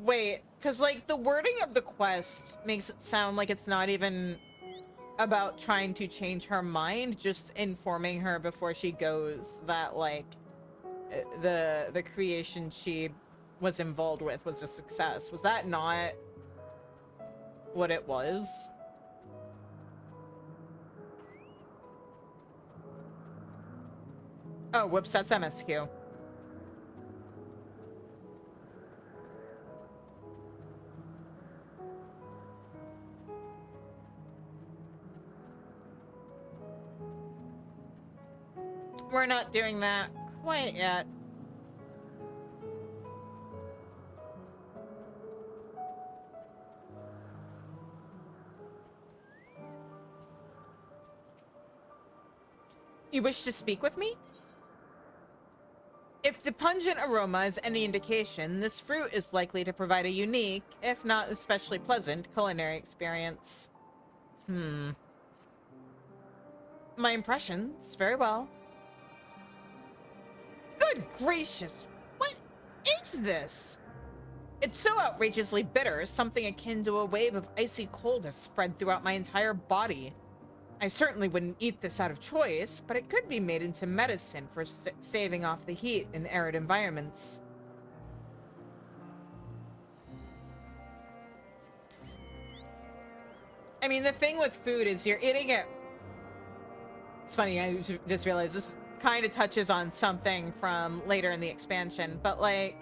Wait, because like the wording of the quest makes it sound like it's not even about trying to change her mind, just informing her before she goes that like the creation she was involved with was a success. Was that not what it was? Oh, whoops, that's MSQ. We're not doing that quite yet. You wish to speak with me? If the pungent aroma is any indication, this fruit is likely to provide a unique, if not especially pleasant, culinary experience. My impressions, very well. Good gracious, what is this? It's so outrageously bitter, something akin to a wave of icy cold has spread throughout my entire body. I certainly wouldn't eat this out of choice, but it could be made into medicine for saving off the heat in arid environments. I mean, the thing with food is you're eating it. It's funny, I just realized this kind of touches on something from later in the expansion, but like,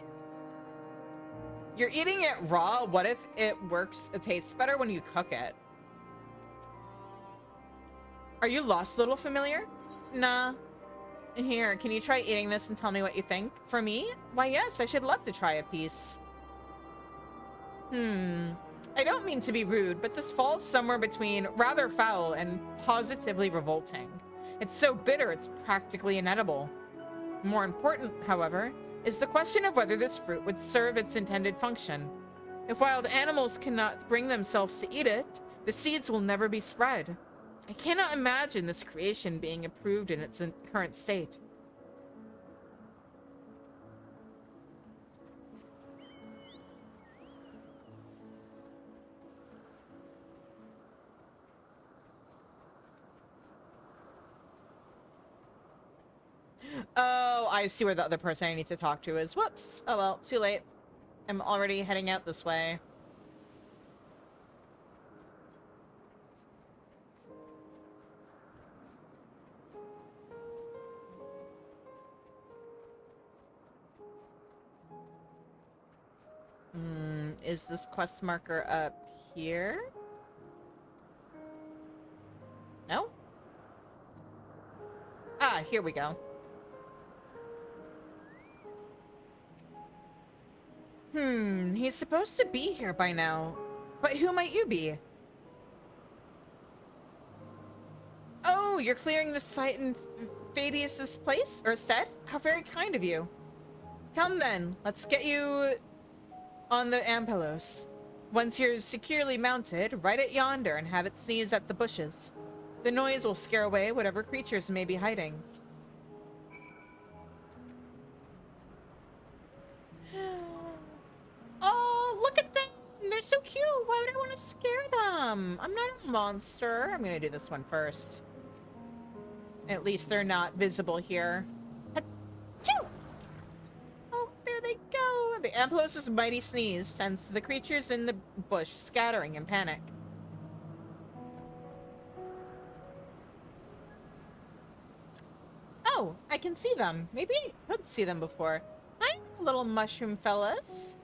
you're eating it raw. What if it tastes better when you cook it? Are you lost, little familiar? Nah. Here, can you try eating this and tell me what you think? For me? Why, yes, I should love to try a piece. I don't mean to be rude, but this falls somewhere between rather foul and positively revolting. It's so bitter, it's practically inedible. More important, however, is the question of whether this fruit would serve its intended function. If wild animals cannot bring themselves to eat it, the seeds will never be spread. I cannot imagine this creation being approved in its current state. Oh, I see where the other person I need to talk to is. Whoops. Oh well, too late. I'm already heading out this way. Is this quest marker up here? No? Ah, here we go. He's supposed to be here by now. But who might you be? Oh, you're clearing the site in Phadius's place? Or stead? How very kind of you. Come then, let's get you on the Ampelos. Once you're securely mounted, ride it yonder and have it sneeze at the bushes. The noise will scare away whatever creatures may be hiding. want to scare them. I'm not a monster. I'm gonna do this one first. At least they're not visible here. Achoo! Oh, there they go. The Ampelos's mighty sneeze sends the creatures in the bush scattering in panic. Oh, I can see them. Maybe I could see them before. Hi, little mushroom fellas.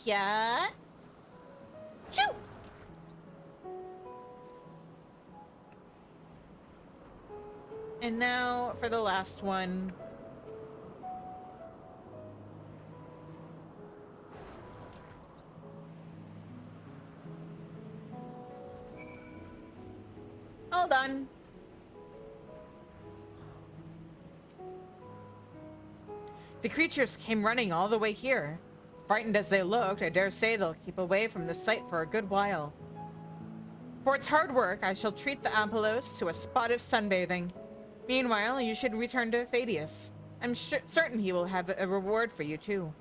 Yeah. Choo! And now for the last one. All done. The creatures came running all the way here. Frightened as they looked, I dare say they'll keep away from the site for a good while. For its hard work, I shall treat the Ampelos to a spot of sunbathing. Meanwhile, you should return to Fadius. I'm certain he will have a reward for you, too.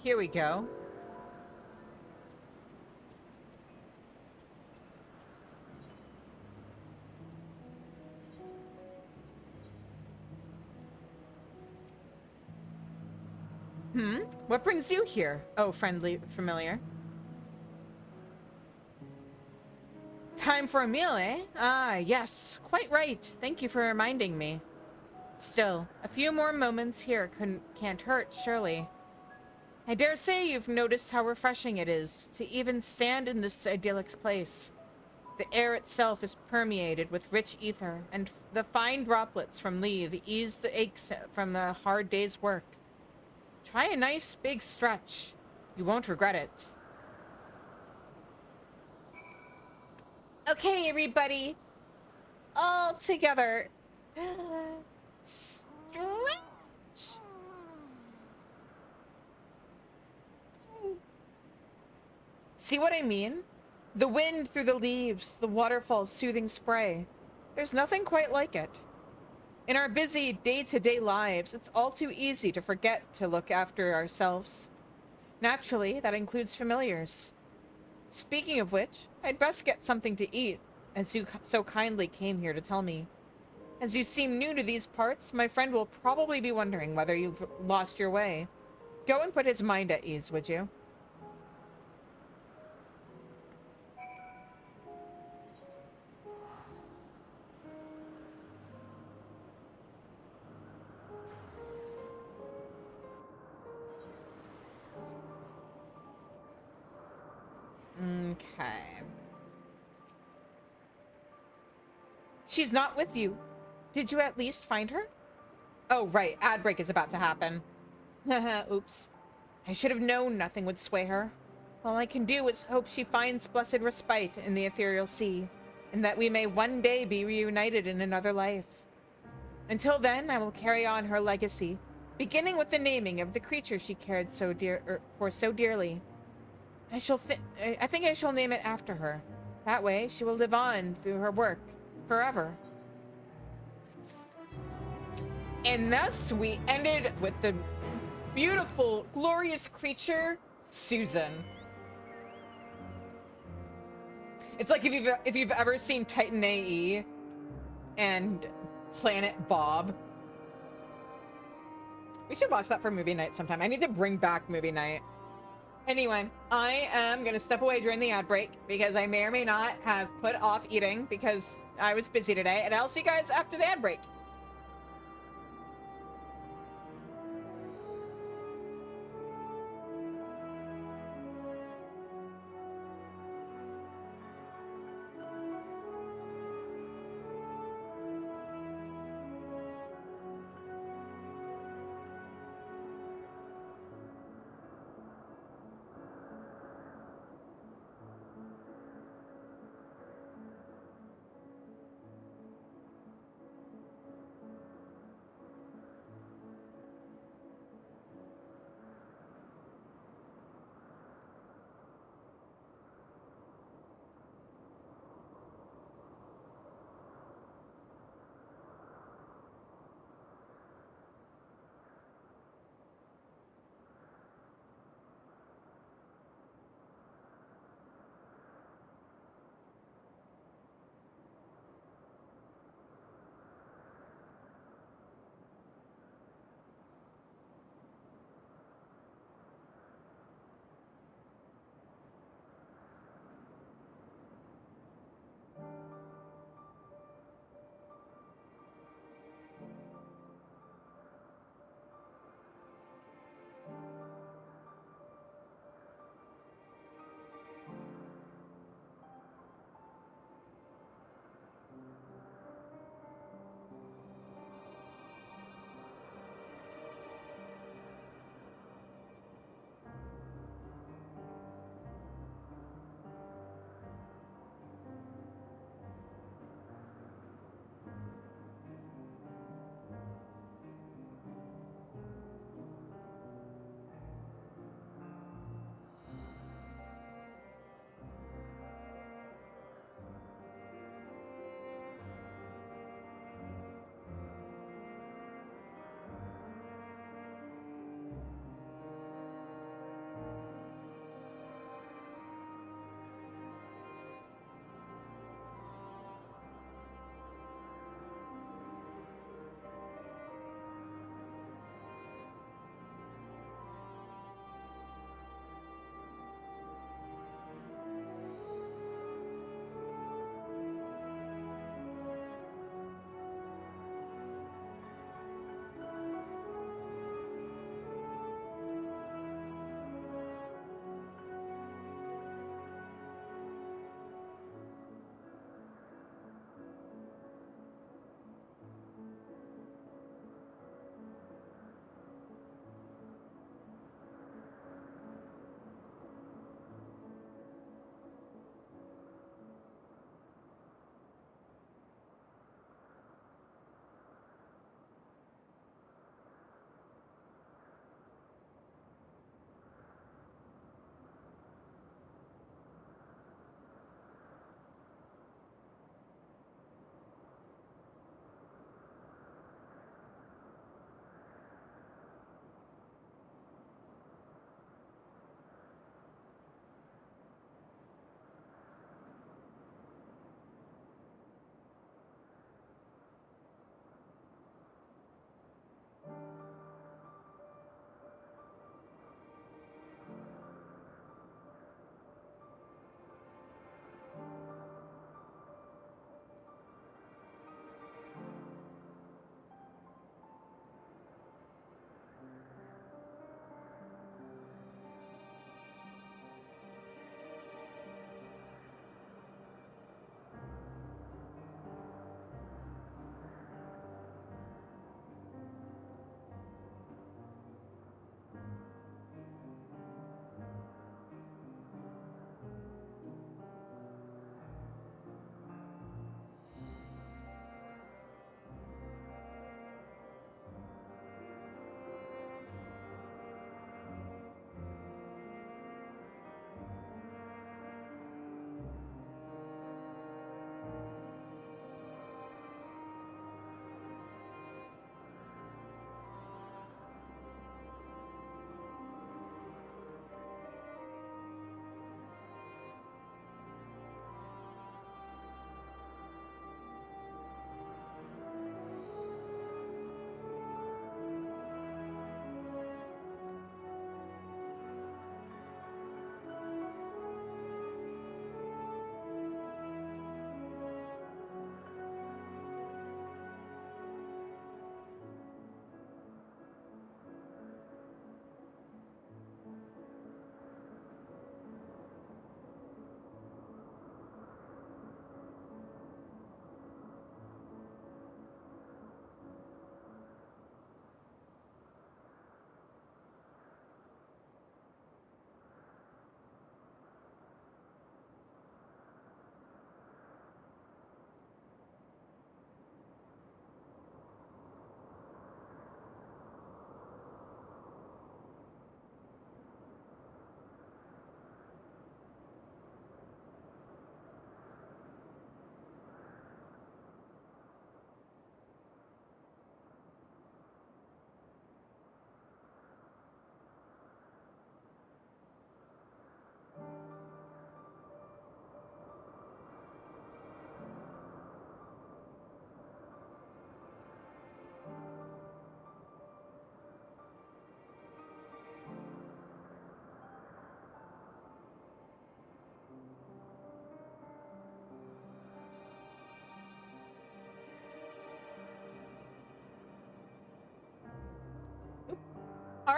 Here we go. What brings you here? Oh, friendly familiar. Time for a meal, eh? Ah, yes. Quite right. Thank you for reminding me. Still, a few more moments here can't hurt, surely. I dare say you've noticed how refreshing it is to even stand in this idyllic place. The air itself is permeated with rich ether, and the fine droplets from leaves ease the aches from a hard day's work. Try a nice big stretch. You won't regret it. Okay, everybody. All together. Stretch. See what I mean? The wind through the leaves, the waterfall's soothing spray. There's nothing quite like it. In our busy day-to-day lives, it's all too easy to forget to look after ourselves. Naturally, that includes familiars. Speaking of which, I'd best get something to eat, as you so kindly came here to tell me. As you seem new to these parts, my friend will probably be wondering whether you've lost your way. Go and put his mind at ease, would you? Okay. She's not with you. Did you at least find her? Oh, right. Ad break is about to happen. Oops. I should have known nothing would sway her. All I can do is hope she finds blessed respite in the ethereal sea, and that we may one day be reunited in another life. Until then, I will carry on her legacy, beginning with the naming of the creature she cared for so dearly. I think I shall name it after her. That way, she will live on through her work forever. And thus, we ended with the beautiful, glorious creature, Susan. It's like if you've ever seen Titan AE and Planet Bob. We should watch that for movie night sometime. I need to bring back movie night. Anyway, I am going to step away during the ad break because I may or may not have put off eating because I was busy today. And I'll see you guys after the ad break.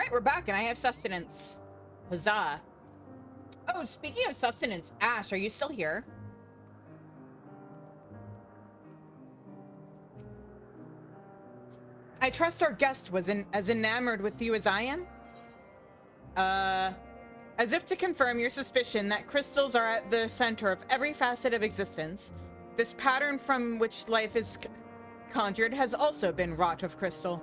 right, we're back, and I have sustenance. Huzzah. Oh, speaking of sustenance, Ash, are you still here? I trust our guest was as enamored with you as I am? As if to confirm your suspicion that crystals are at the center of every facet of existence, this pattern from which life is conjured has also been wrought of crystal.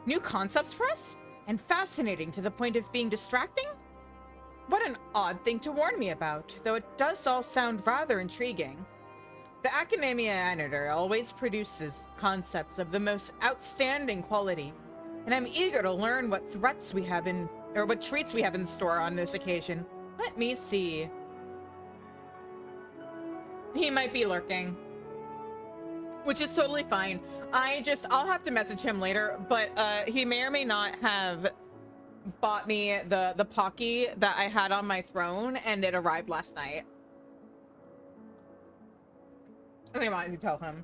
New concepts for us? And fascinating to the point of being distracting? What an odd thing to warn me about, though it does all sound rather intriguing. The Academia editor always produces concepts of the most outstanding quality, and I'm eager to learn what threats we have what treats we have in store on this occasion. Let me see. He might be lurking, which is totally fine. I'll have to message him later, but he may or may not have bought me the Pocky that I had on my throne, and it arrived last night. I didn't want to tell him.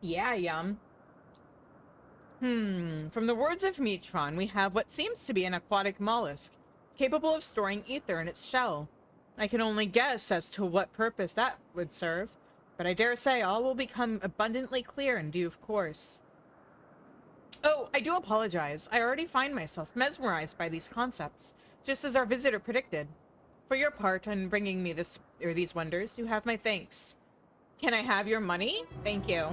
Yeah, yum. From the words of Metron, we have what seems to be an aquatic mollusk, capable of storing ether in its shell. I can only guess as to what purpose that would serve, but I dare say all will become abundantly clear in due course. Oh, I do apologize. I already find myself mesmerized by these concepts, just as our visitor predicted. For your part in bringing me these wonders, you have my thanks. Can I have your money? Thank you.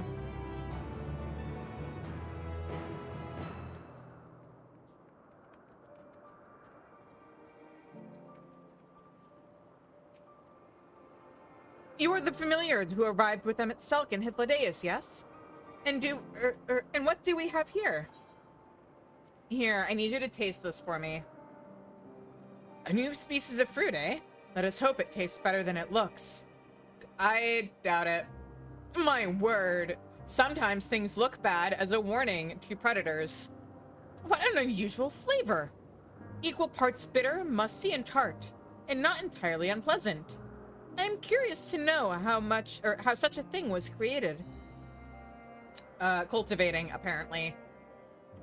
You are the familiar who arrived with them at Selk and Hythlodaeus, yes? And and what do we have here? Here, I need you to taste this for me. A new species of fruit, eh? Let us hope it tastes better than it looks. I doubt it. My word. Sometimes things look bad as a warning to predators. What an unusual flavor. Equal parts bitter, musty, and tart, and not entirely unpleasant. I am curious to know how such a thing was created. Cultivating, apparently.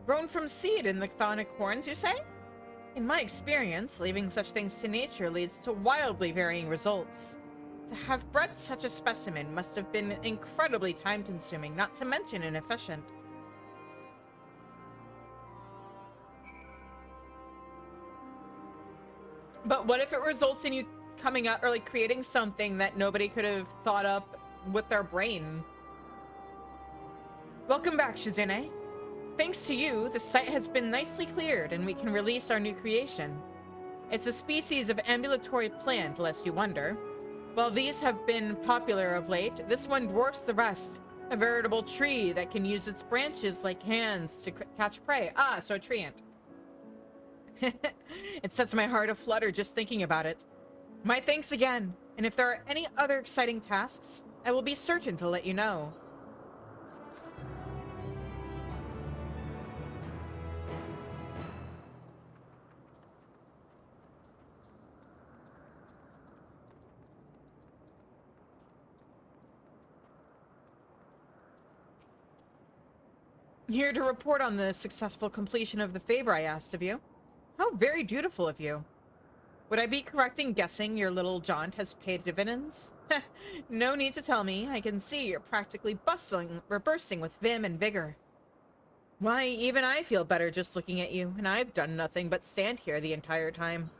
Grown from seed in the chthonic horns, you say? In my experience, leaving such things to nature leads to wildly varying results. To have bred such a specimen must have been incredibly time-consuming, not to mention inefficient. But what if it results in you coming up or like creating something that nobody could have thought up with their brain? Welcome back, Shizune. Thanks to you, the site has been nicely cleared and we can release our new creation. It's a species of ambulatory plant, lest you wonder. While these have been popular of late, this one dwarfs the rest. A veritable tree that can use its branches like hands to catch prey. Ah, so a treant. It sets my heart aflutter just thinking about it. My thanks again, and if there are any other exciting tasks, I will be certain to let you know. Here to report on the successful completion of the favor I asked of you. How very dutiful of you. Would I be correct in guessing your little jaunt has paid dividends? No need to tell me. I can see you're practically bursting with vim and vigor. Why, even I feel better just looking at you, and I've done nothing but stand here the entire time.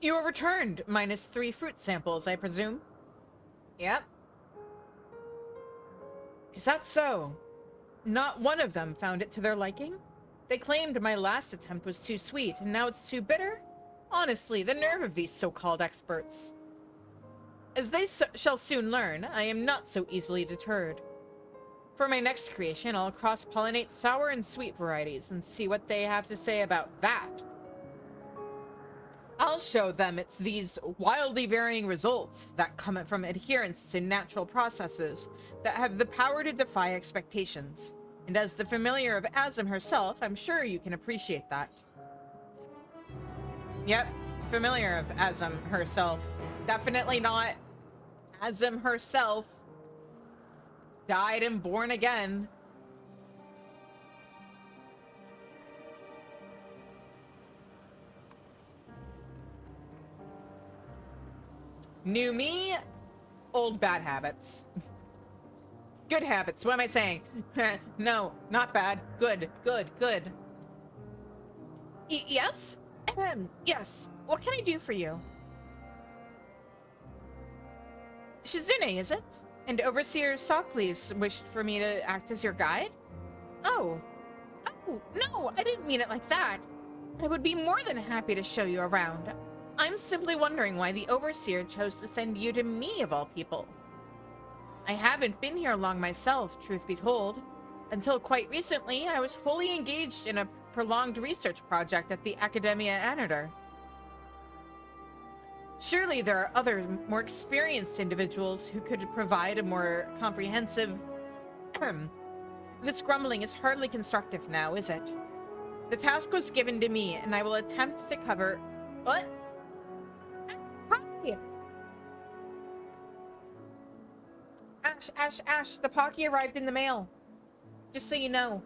You were returned, -3 fruit samples, I presume? Yep. Is that so? Not one of them found it to their liking? They claimed my last attempt was too sweet, and now it's too bitter? Honestly, the nerve of these so-called experts. As they shall soon learn, I am not so easily deterred. For my next creation, I'll cross-pollinate sour and sweet varieties and see what they have to say about that. I'll show them it's these wildly varying results that come from adherence to natural processes that have the power to defy expectations. And as the familiar of Azim herself, I'm sure you can appreciate that. Yep, familiar of Azim herself. Definitely not Azim herself. Died and born again. New me, old bad habits. Good habits, what am I saying? No, not bad. Good, good, good. Yes? Yes. What can I do for you? Shizune, is it? And Overseer Sockley's wished for me to act as your guide? Oh. Oh, no, I didn't mean it like that. I would be more than happy to show you around. I'm simply wondering why the Overseer chose to send you to me, of all people. I haven't been here long myself, truth be told. Until quite recently, I was wholly engaged in a prolonged research project at the Academia Anator. Surely there are other, more experienced individuals who could provide a more comprehensive... This grumbling is hardly constructive now, is it? The task was given to me, and I will attempt to cover... What? Hi! Ash, the Pocky arrived in the mail. Just so you know.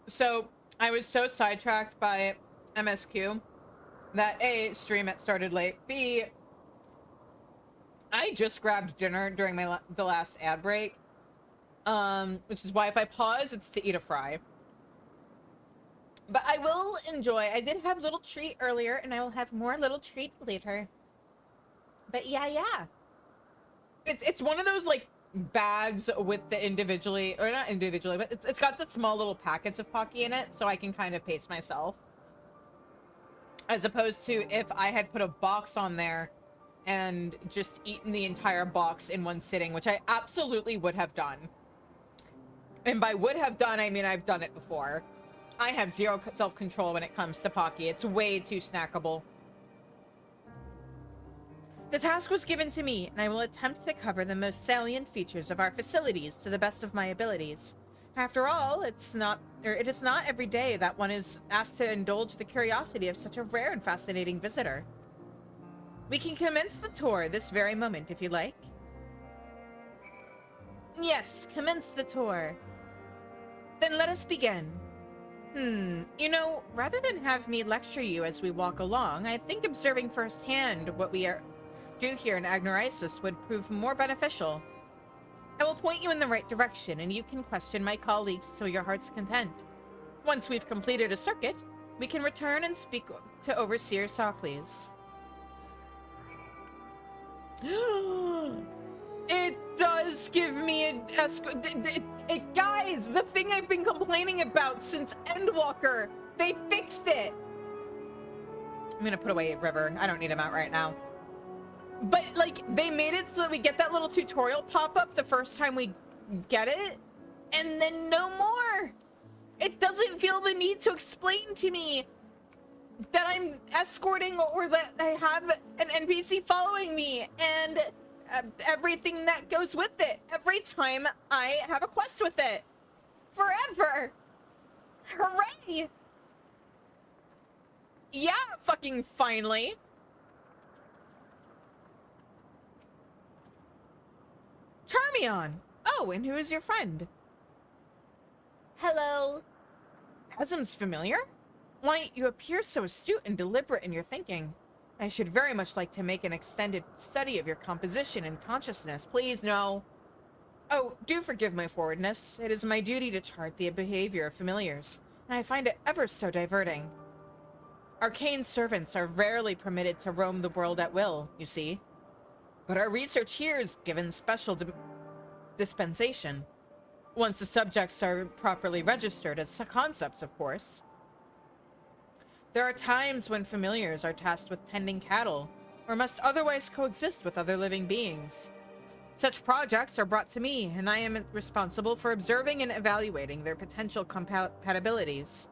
So I was so sidetracked by MSQ that A, stream it started late, B, I just grabbed dinner during the last ad break, which is why if I pause, it's to eat a fry. But I will enjoy. I did have a little treat earlier, and I will have more little treat later. But yeah. It's one of those, like, bags with the individually, or not individually, but it's got the small little packets of Pocky in it, so I can kind of pace myself. As opposed to if I had put a box on there and just eaten the entire box in one sitting, which I absolutely would have done. And by would have done, I mean I've done it before. I have zero self-control when it comes to Pocky. It's way too snackable. The task was given to me, and I will attempt to cover the most salient features of our facilities to the best of my abilities. After all, it is not every day that one is asked to indulge the curiosity of such a rare and fascinating visitor. We can commence the tour this very moment, if you like. Yes, commence the tour. Then let us begin. You know, rather than have me lecture you as we walk along, I think observing firsthand what we do here in Agnorisis would prove more beneficial. I will point you in the right direction, and you can question my colleagues to your heart's content. Once we've completed a circuit, we can return and speak to Overseer Sockley's. It does give me a guys, the thing I've been complaining about since Endwalker, they fixed it. I'm gonna put away River. I don't need him out right now. But, like, they made it so that we get that little tutorial pop-up the first time we get it, and then no more. It doesn't feel the need to explain to me that I'm escorting or that I have an NPC following me, and everything that goes with it every time I have a quest with it. Forever. Hooray! Yeah, fucking finally. Charmion! Oh, and who is your friend? Hello. Azim's familiar? Why, you appear so astute and deliberate in your thinking. I should very much like to make an extended study of your composition and consciousness. Please, no. Oh, do forgive my forwardness. It is my duty to chart the behavior of familiars, and I find it ever so diverting. Arcane servants are rarely permitted to roam the world at will, you see. But our research here is given special dispensation. Once the subjects are properly registered as concepts, of course. There are times when familiars are tasked with tending cattle, or must otherwise coexist with other living beings. Such projects are brought to me, and I am responsible for observing and evaluating their potential compatibilities.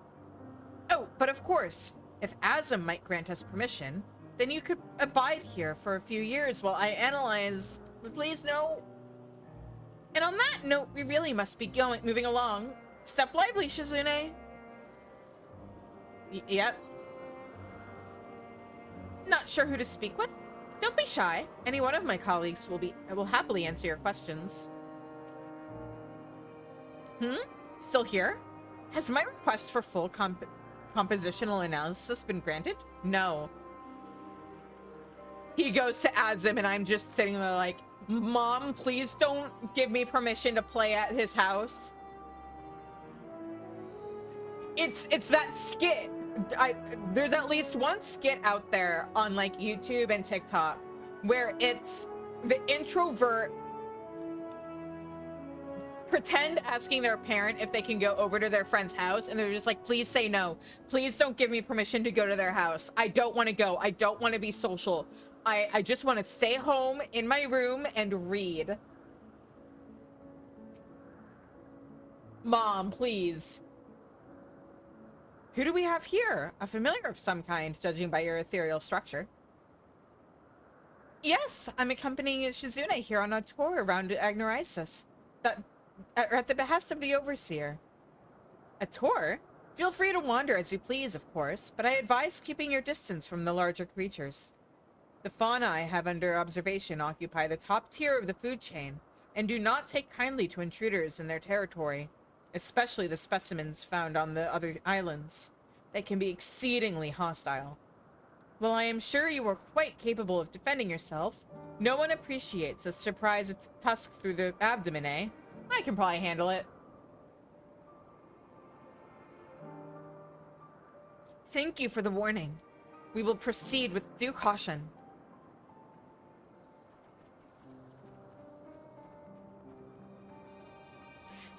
Oh, but of course, if Azim might grant us permission, then you could abide here for a few years while I analyze... Please, no. And on that note, we really must be moving along. Step lively, Shizune. Yep. Not sure who to speak with? Don't be shy. Any one of my colleagues will happily answer your questions. Still here? Has my request for full compositional analysis been granted? No. He goes to Azim and I'm just sitting there like, Mom, please don't give me permission to play at his house. It's that skit. There's at least one skit out there on like YouTube and TikTok where it's the introvert pretend asking their parent if they can go over to their friend's house, and they're just like, please say no. Please don't give me permission to go to their house. I don't want to go. I don't want to be social. I just want to stay home in my room and read. Mom, please. Who do we have here? A familiar of some kind, judging by your ethereal structure. Yes, I'm accompanying Shizune here on a tour around Agnorisis. At the behest of the Overseer. A tour? Feel free to wander as you please, of course, but I advise keeping your distance from the larger creatures. The fauna I have under observation occupy the top tier of the food chain, and do not take kindly to intruders in their territory, especially the specimens found on the other islands. They can be exceedingly hostile. While I am sure you are quite capable of defending yourself, no one appreciates a surprise tusk through the abdomen, eh? I can probably handle it. Thank you for the warning. We will proceed with due caution.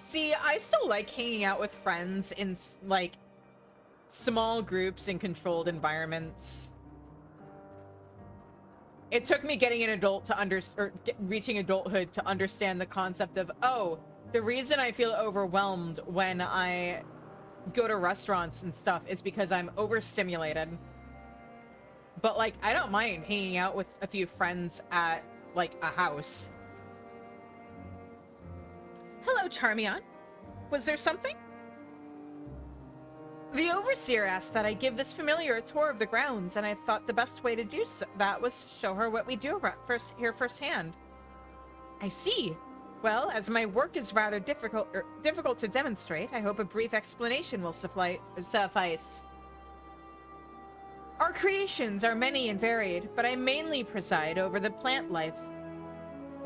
See, I still like hanging out with friends in, like, small groups in controlled environments. It took me getting an adult to reaching adulthood to understand the concept of, oh, the reason I feel overwhelmed when I go to restaurants and stuff is because I'm overstimulated. But, like, I don't mind hanging out with a few friends at, like, a house. Hello, Charmion. Was there something? The Overseer asked that I give this familiar a tour of the grounds, and I thought the best way to do that was to show her what we do here firsthand. I see. Well, as my work is rather difficult to demonstrate, I hope a brief explanation will suffice. Our creations are many and varied, but I mainly preside over the plant life.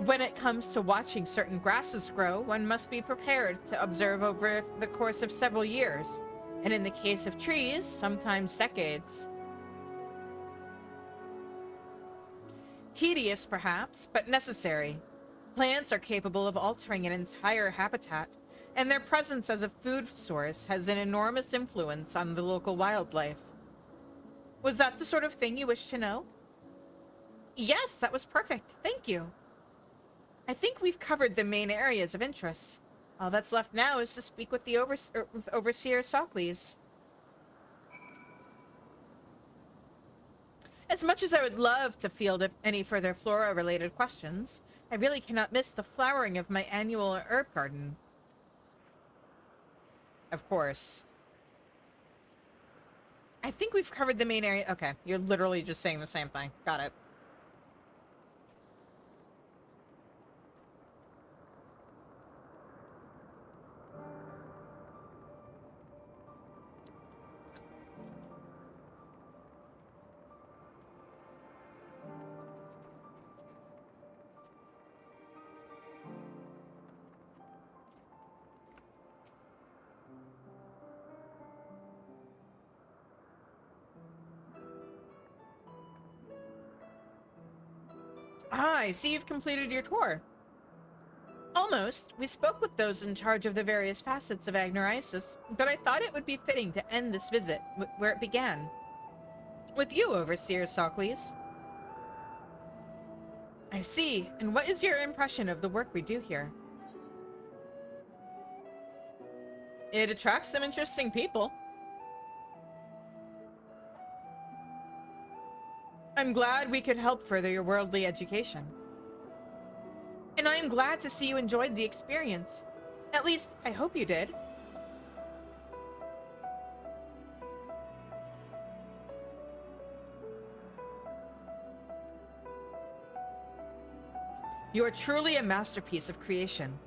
When it comes to watching certain grasses grow, one must be prepared to observe over the course of several years, and in the case of trees, sometimes decades. Tedious, perhaps, but necessary. Plants are capable of altering an entire habitat, and their presence as a food source has an enormous influence on the local wildlife. Was that the sort of thing you wish to know? Yes, that was perfect. Thank you. I think we've covered the main areas of interest. All that's left now is to speak with the Overseer Socles. As much as I would love to field any further flora-related questions, I really cannot miss the flowering of my annual herb garden. Of course. I think we've covered the main area. Okay, you're literally just saying the same thing. Got it. Ah, I see you've completed your tour. Almost. We spoke with those in charge of the various facets of Agnoisis, but I thought it would be fitting to end this visit where it began. With you, Overseer Socles. I see. And what is your impression of the work we do here? It attracts some interesting people. I'm glad we could help further your worldly education. And I am glad to see you enjoyed the experience. At least, I hope you did. You are truly a masterpiece of creation.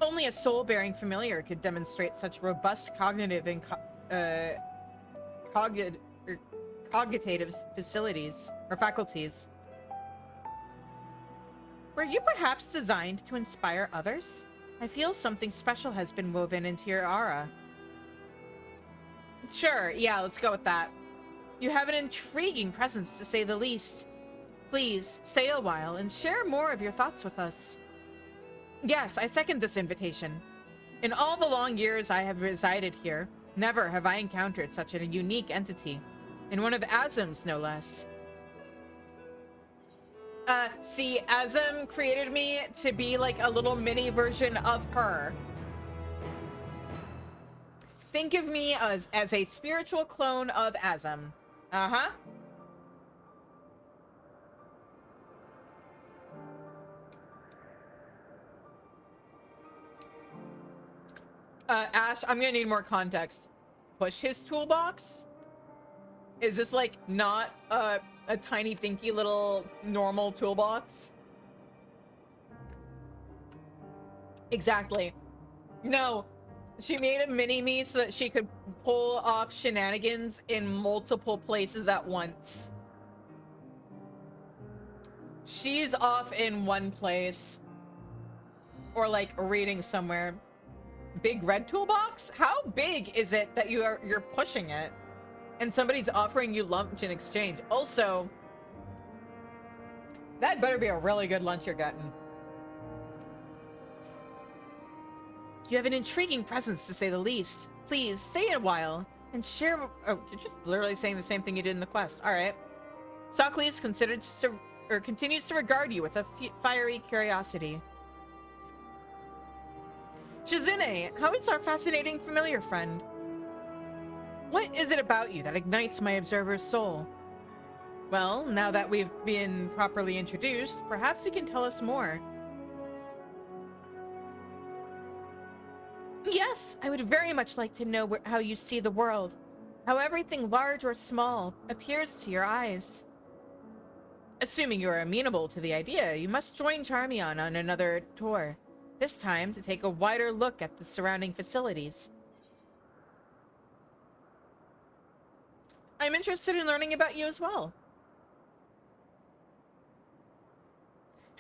Only a soul-bearing familiar could demonstrate such robust cognitive and cogitative facilities or faculties. Were you perhaps designed to inspire others? I feel something special has been woven into your aura. Sure, yeah, let's go with that. You have an intriguing presence, to say the least. Please, stay a while and share more of your thoughts with us. Yes, I second this invitation. In all the long years I have resided here, never have I encountered such a unique entity. And one of Azim's, no less. See, Azim created me to be like a little mini version of her. Think of me as a spiritual clone of Azim. Uh-huh. Ash, I'm gonna need more context. Push his toolbox? Is this like not a tiny dinky little normal toolbox? Exactly. No, she made a mini-me so that she could pull off shenanigans in multiple places at once. She's off in one place. Or like reading somewhere. Big red toolbox? How big is it that you're pushing it? And somebody's offering you lunch in exchange. Also, that better be a really good lunch you're getting. You have an intriguing presence, to say the least. Please, stay a while and share... Oh, you're just literally saying the same thing you did in the quest. All right. Socles continues to regard you with a fiery curiosity. Shizune, how is our fascinating familiar friend? What is it about you that ignites my observer's soul? Well, now that we've been properly introduced, perhaps you can tell us more. Yes, I would very much like to know how you see the world, how everything large or small appears to your eyes. Assuming you are amenable to the idea, you must join Charmion on another tour, this time to take a wider look at the surrounding facilities. I'm interested in learning about you as well.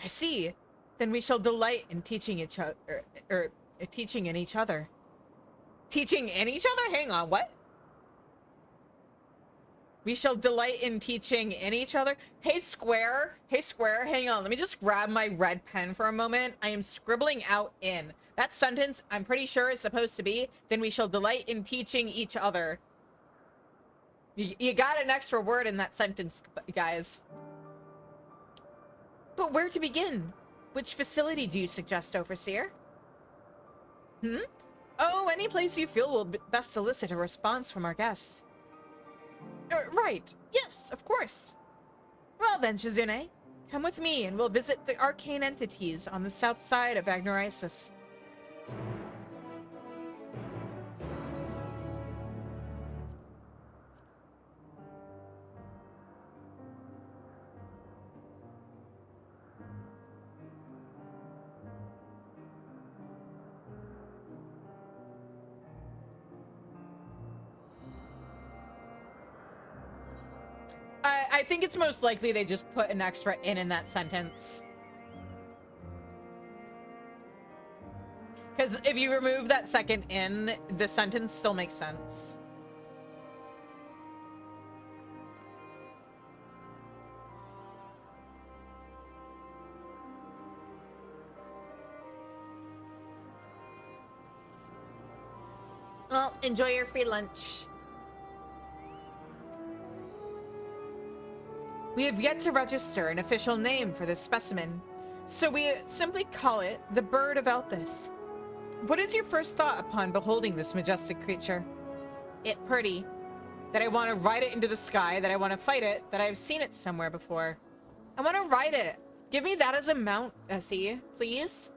I see. Then we shall delight in teaching each other, teaching in each other. Teaching in each other? Hang on, what? We shall delight in teaching in each other. Hey, Square, hang on. Let me just grab my red pen for a moment. I am scribbling out in. That sentence, I'm pretty sure is supposed to be, then we shall delight in teaching each other. You got an extra word in that sentence, guys. But where to begin? Which facility do you suggest, Overseer? Oh, any place you feel will best solicit a response from our guests. Right. Yes, of course. Well then, Shizune, come with me and we'll visit the arcane entities on the south side of Agnoisis. I think it's most likely they just put an extra in that sentence. Because if you remove that second in, the sentence still makes sense. Well, enjoy your free lunch. We have yet to register an official name for this specimen, so we simply call it the Bird of Elpis. What is your first thought upon beholding this majestic creature? It pretty. That I want to ride it into the sky, that I want to fight it, that I've seen it somewhere before. I want to ride it. Give me that as a mount, Essie, please.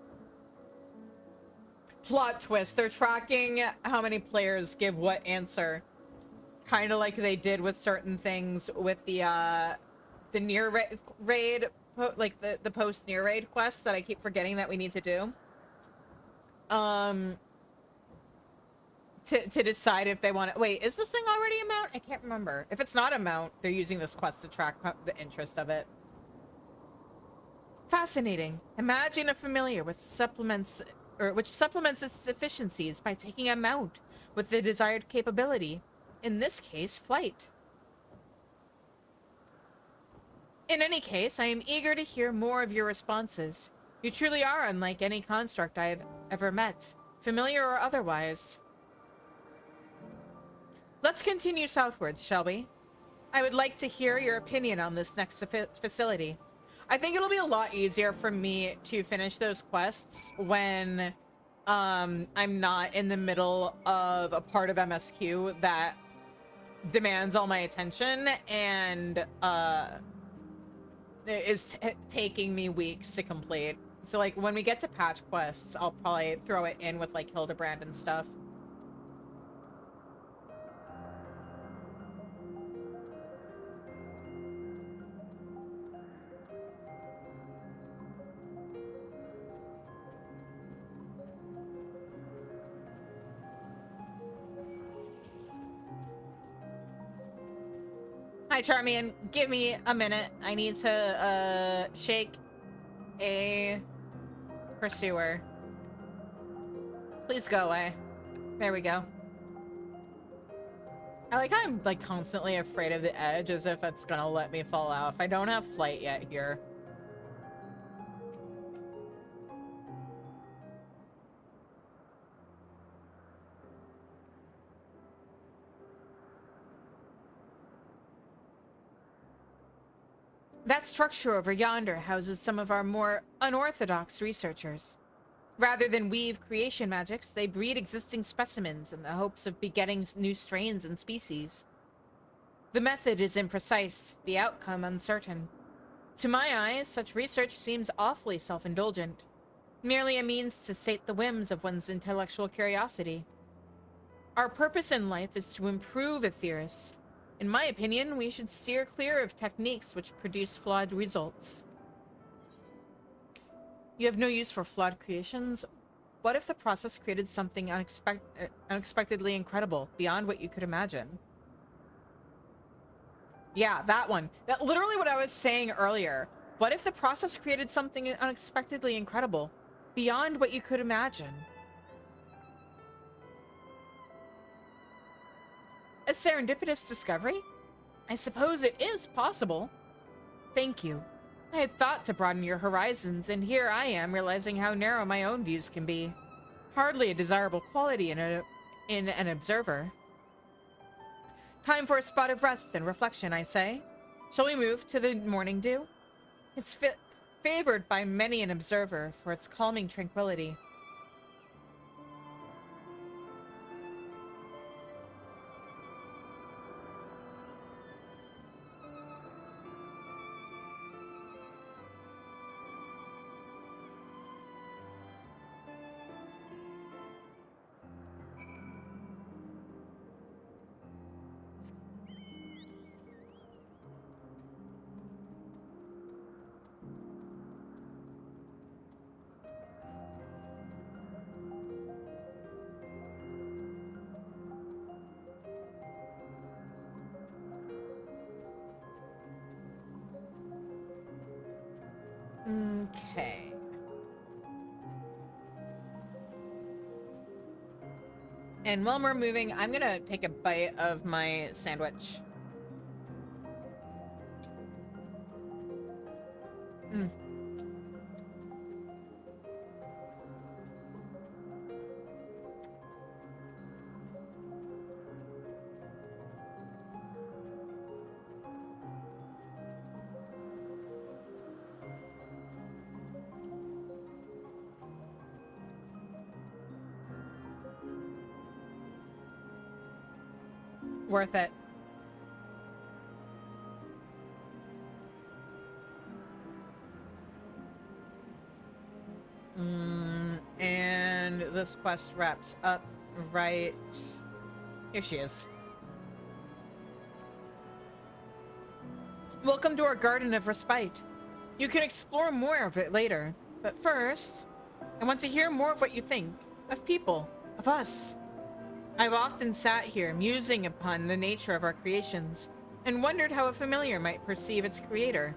Plot twist. They're tracking how many players give what answer. Kind of like they did with certain things with the near raid, like the post near raid quests that I keep forgetting that we need to do. To decide if they want to... Wait, is this thing already a mount? I can't remember. If it's not a mount, they're using this quest to track the interest of it. Fascinating. Imagine a familiar with supplements, or which supplements its deficiencies by taking a mount with the desired capability. In this case, flight. In any case, I am eager to hear more of your responses. You truly are unlike any construct I have ever met, familiar or otherwise. Let's continue southwards, shall we? I would like to hear your opinion on this next facility. I think it'll be a lot easier for me to finish those quests when I'm not in the middle of a part of MSQ that demands all my attention and is taking me weeks to complete. So like when we get to patch quests, I'll probably throw it in with like Hildebrand and stuff. Hi, Charmian. Give me a minute. I need to, shake a pursuer. Please go away. There we go. I like how I'm, like, constantly afraid of the edge as if it's gonna let me fall off. I don't have flight yet here. That structure over yonder houses some of our more unorthodox researchers. Rather than weave creation magics, they breed existing specimens in the hopes of begetting new strains and species. The method is imprecise, the outcome uncertain. To my eyes, such research seems awfully self-indulgent, merely a means to sate the whims of one's intellectual curiosity. Our purpose in life is to improve Aetheris. In my opinion, we should steer clear of techniques which produce flawed results. You have no use for flawed creations? What if the process created something unexpectedly incredible, beyond what you could imagine? Yeah, that one. That literally what I was saying earlier. What if the process created something unexpectedly incredible, beyond what you could imagine? A serendipitous discovery? I suppose it is possible. Thank you. I had thought to broaden your horizons, and here I am realizing how narrow my own views can be. Hardly a desirable quality in an observer. Time for a spot of rest and reflection, I say. Shall we move to the morning dew? It's favored by many an observer for its calming tranquility. Okay. And while we're moving, I'm gonna take a bite of my sandwich. worth it. And this quest wraps up right... Here she is. Welcome to our Garden of Respite. You can explore more of it later, but first, I want to hear more of what you think. Of people. Of us. I've often sat here musing upon the nature of our creations, and wondered how a familiar might perceive its creator.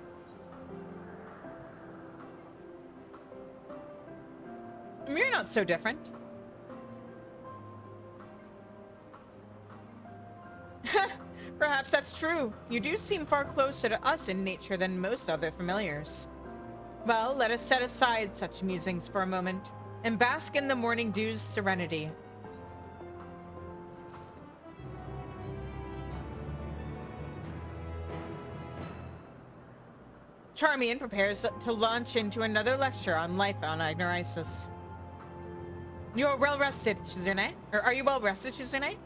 You're not so different. Perhaps that's true. You do seem far closer to us in nature than most other familiars. Well, let us set aside such musings for a moment, and bask in the morning dew's serenity. Charmian prepares to launch into another lecture on life on Ignoraisis. You are well rested, Shizune? Or are you well rested, Shizune?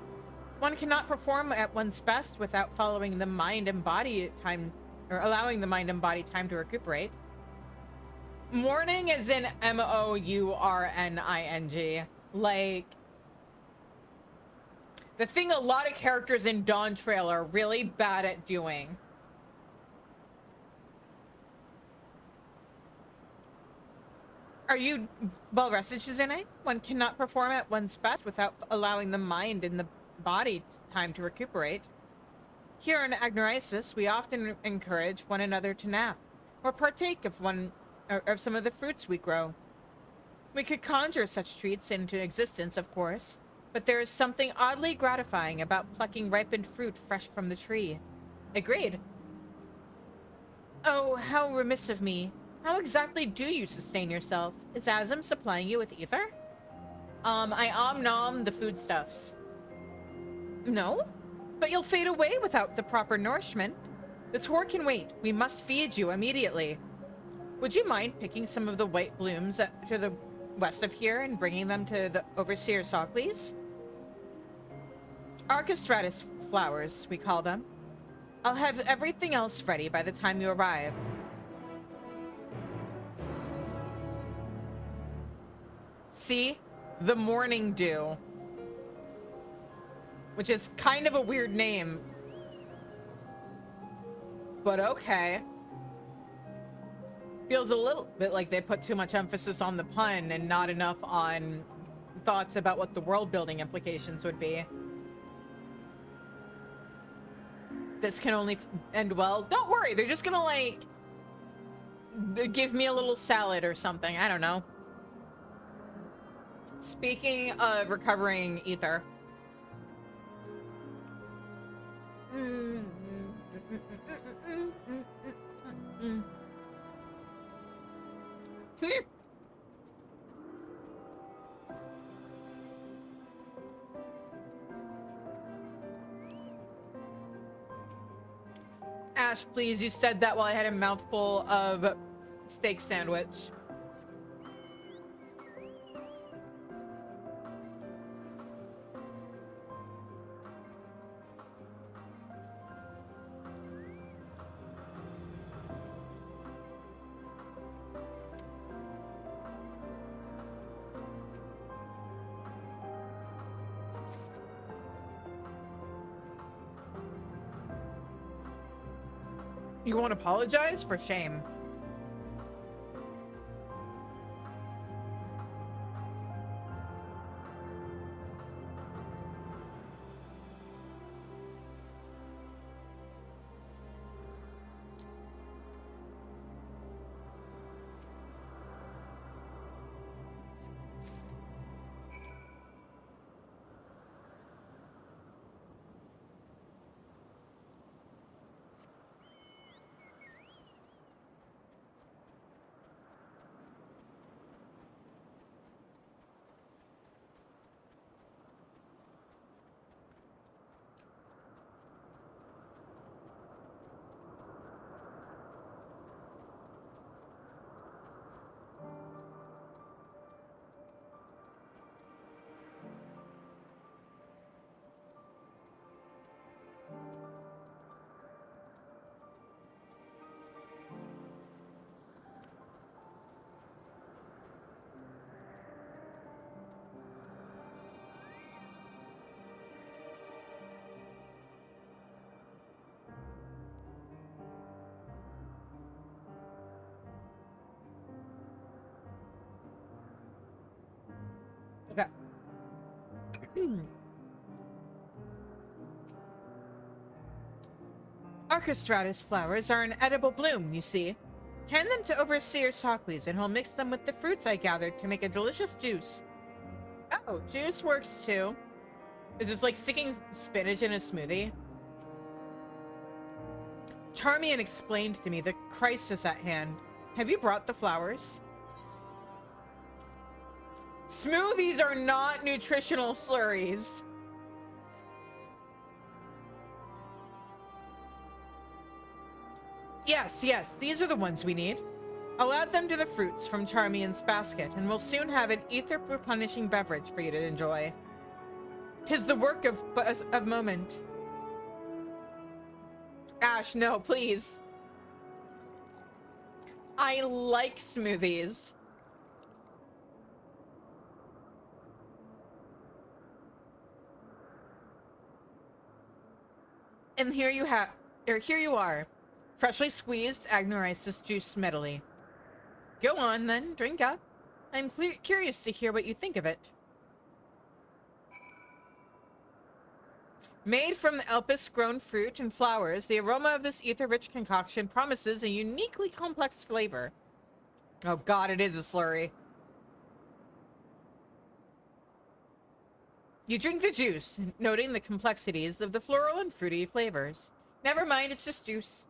One cannot perform at one's best without following the mind and body time, or allowing the mind and body time to recuperate. Morning is in M-O-U-R-N-I-N-G. Like, the thing a lot of characters in Dawn Trail are really bad at doing. Are you well rested, Shizune? One cannot perform at one's best without allowing the mind and the body time to recuperate. Here in Ignoraisis, we often encourage one another to nap, or partake of some of the fruits we grow. We could conjure such treats into existence, of course, but there is something oddly gratifying about plucking ripened fruit fresh from the tree. Agreed. Oh, how remiss of me. How exactly do you sustain yourself? Is Azim supplying you with ether? I om-nom the foodstuffs. No? But you'll fade away without the proper nourishment. The tour can wait. We must feed you immediately. Would you mind picking some of the white blooms to the west of here and bringing them to the Overseer Socles? Archestratus flowers, we call them. I'll have everything else ready by the time you arrive. See? The Morning Dew. Which is kind of a weird name. But okay. Feels a little bit like they put too much emphasis on the pun and not enough on thoughts about what the world building implications would be. This can only end well. Don't worry, they're just gonna like give me a little salad or something. I don't know. Speaking of recovering ether. Ash, please, you said that while I had a mouthful of steak sandwich. You won't apologize? For shame. Archistratus flowers are an edible bloom, you see. Hand them to Overseer Sockley's and he'll mix them with the fruits I gathered to make a delicious juice. Oh, juice works too. Is this like sticking spinach in a smoothie? Charmian explained to me the crisis at hand. Have you brought the flowers? Smoothies are not nutritional slurries. Yes, these are the ones we need. I'll add them to the fruits from Charmian's basket, and we'll soon have an ether-replenishing beverage for you to enjoy. 'Tis the work of a moment. Ash, no, please. I like smoothies. And here you are, freshly squeezed Agnoristus juice medley. Go on then, drink up. I'm curious to hear what you think of it. Made from the Elpis grown fruit and flowers, the aroma of this ether-rich concoction promises a uniquely complex flavor. Oh god, it is a slurry. You drink the juice, noting the complexities of the floral and fruity flavors. Never mind, it's just juice.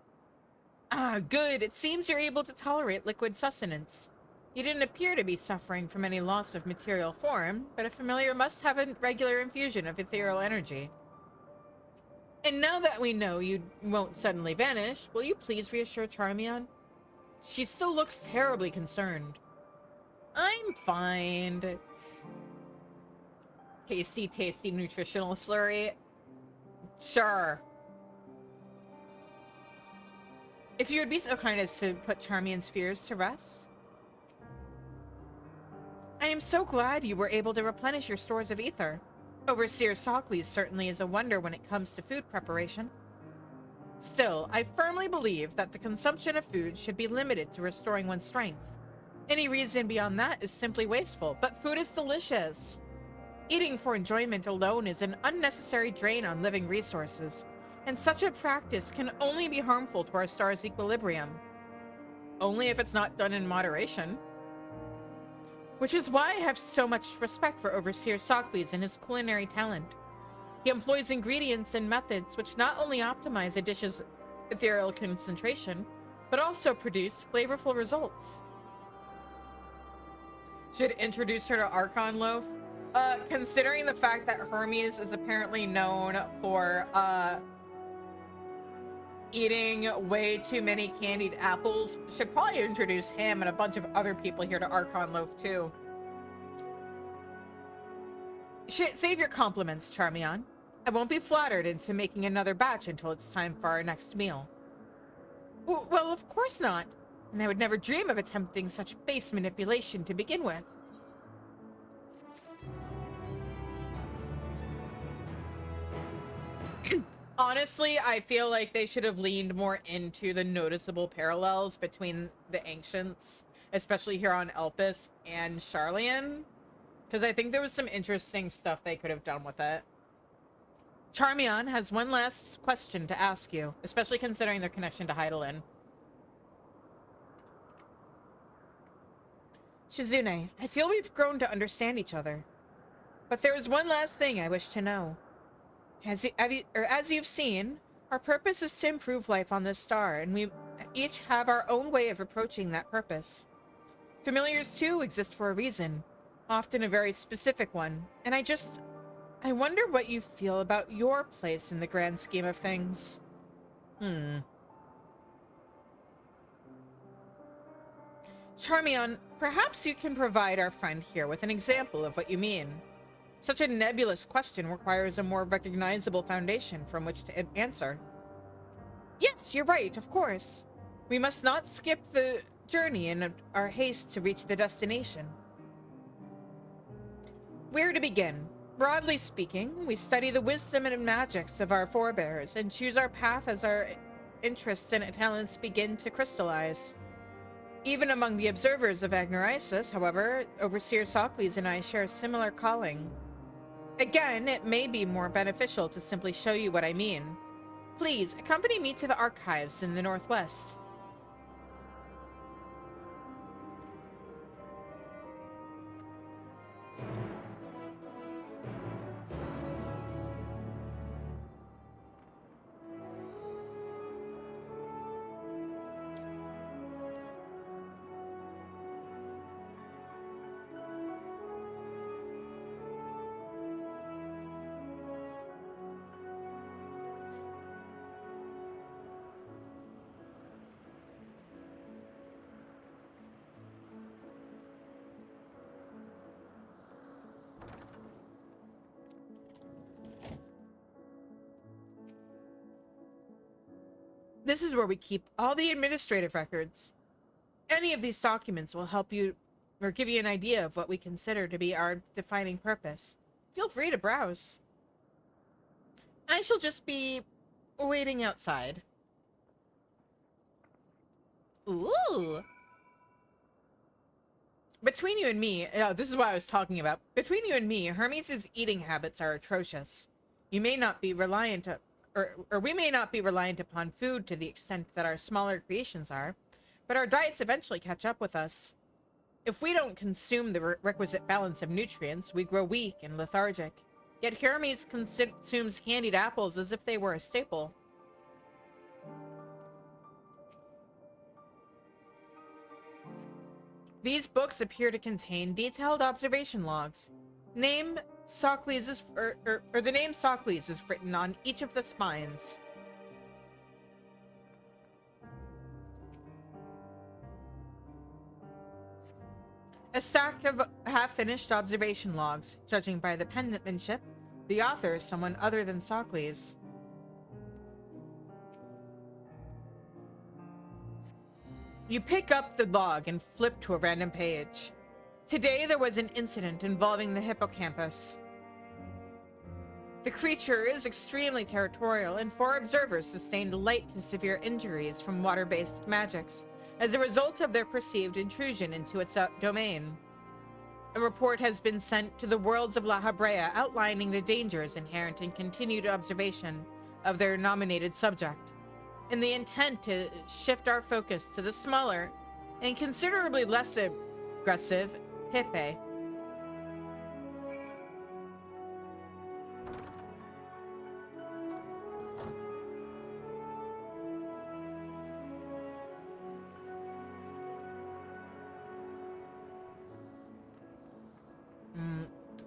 Ah, good. It seems you're able to tolerate liquid sustenance. You didn't appear to be suffering from any loss of material form, but a familiar must have a regular infusion of ethereal energy. And now that we know you won't suddenly vanish, will you please reassure Charmian? She still looks terribly concerned. I'm fine. Tasty nutritional slurry. Sure. If you would be so kind as to put Charmian's fears to rest. I am so glad you were able to replenish your stores of ether. Overseer Sockley certainly is a wonder when it comes to food preparation. Still, I firmly believe that the consumption of food should be limited to restoring one's strength. Any reason beyond that is simply wasteful, but food is delicious. Eating for enjoyment alone is an unnecessary drain on living resources, and such a practice can only be harmful to our star's equilibrium. Only if it's not done in moderation. Which is why I have so much respect for Overseer Sockley's and his culinary talent. He employs ingredients and methods which not only optimize a dish's ethereal concentration, but also produce flavorful results. Should introduce her to Archon Loaf. Considering the fact that Hermes is apparently known for, eating way too many candied apples, should probably introduce him and a bunch of other people here to Archon Loaf too. Save your compliments, Charmian. I won't be flattered into making another batch until it's time for our next meal. Well, of course not. And I would never dream of attempting such base manipulation to begin with. Honestly, I feel like they should have leaned more into the noticeable parallels between the ancients, especially here on Elpis and Charlian, because I think there was some interesting stuff they could have done with it. Charmian has one last question to ask you, especially considering their connection to Heidelin. Shizune, I feel we've grown to understand each other. But there is one last thing I wish to know. As you've seen, our purpose is to improve life on this star, and we each have our own way of approaching that purpose. Familiars, too, exist for a reason, often a very specific one, and I wonder what you feel about your place in the grand scheme of things. Charmian, perhaps you can provide our friend here with an example of what you mean. Such a nebulous question requires a more recognizable foundation from which to answer. Yes, you're right, of course. We must not skip the journey in our haste to reach the destination. Where to begin? Broadly speaking, we study the wisdom and magics of our forebears and choose our path as our interests and talents begin to crystallize. Even among the observers of Agnoristus, however, Overseer Sockley's and I share a similar calling. Again, it may be more beneficial to simply show you what I mean. Please, accompany me to the archives in the northwest. This is where we keep all the administrative records. Any of these documents will help you or give you an idea of what we consider to be our defining purpose. Feel free to browse. I shall just be waiting outside. Ooh. Between you and me, this is what I was talking about. Between you and me, Hermes' eating habits are atrocious. You may not be reliant or we may not be reliant upon food to the extent that our smaller creations are, but our diets eventually catch up with us. If we don't consume the requisite balance of nutrients, we grow weak and lethargic. Yet Hermes consumes candied apples as if they were a staple. These books appear to contain detailed observation logs. Name Socles is, or the name Socles is written on each of the spines. A stack of half-finished observation logs. Judging by the penmanship, the author is someone other than Socles. You pick up the log and flip to a random page. Today there was an incident involving the hippocampus. The creature is extremely territorial, and 4 observers sustained light to severe injuries from water-based magics as a result of their perceived intrusion into its domain. A report has been sent to the worlds of La Habrea outlining the dangers inherent in continued observation of their nominated subject, in the intent to shift our focus to the smaller and considerably less aggressive Hippe.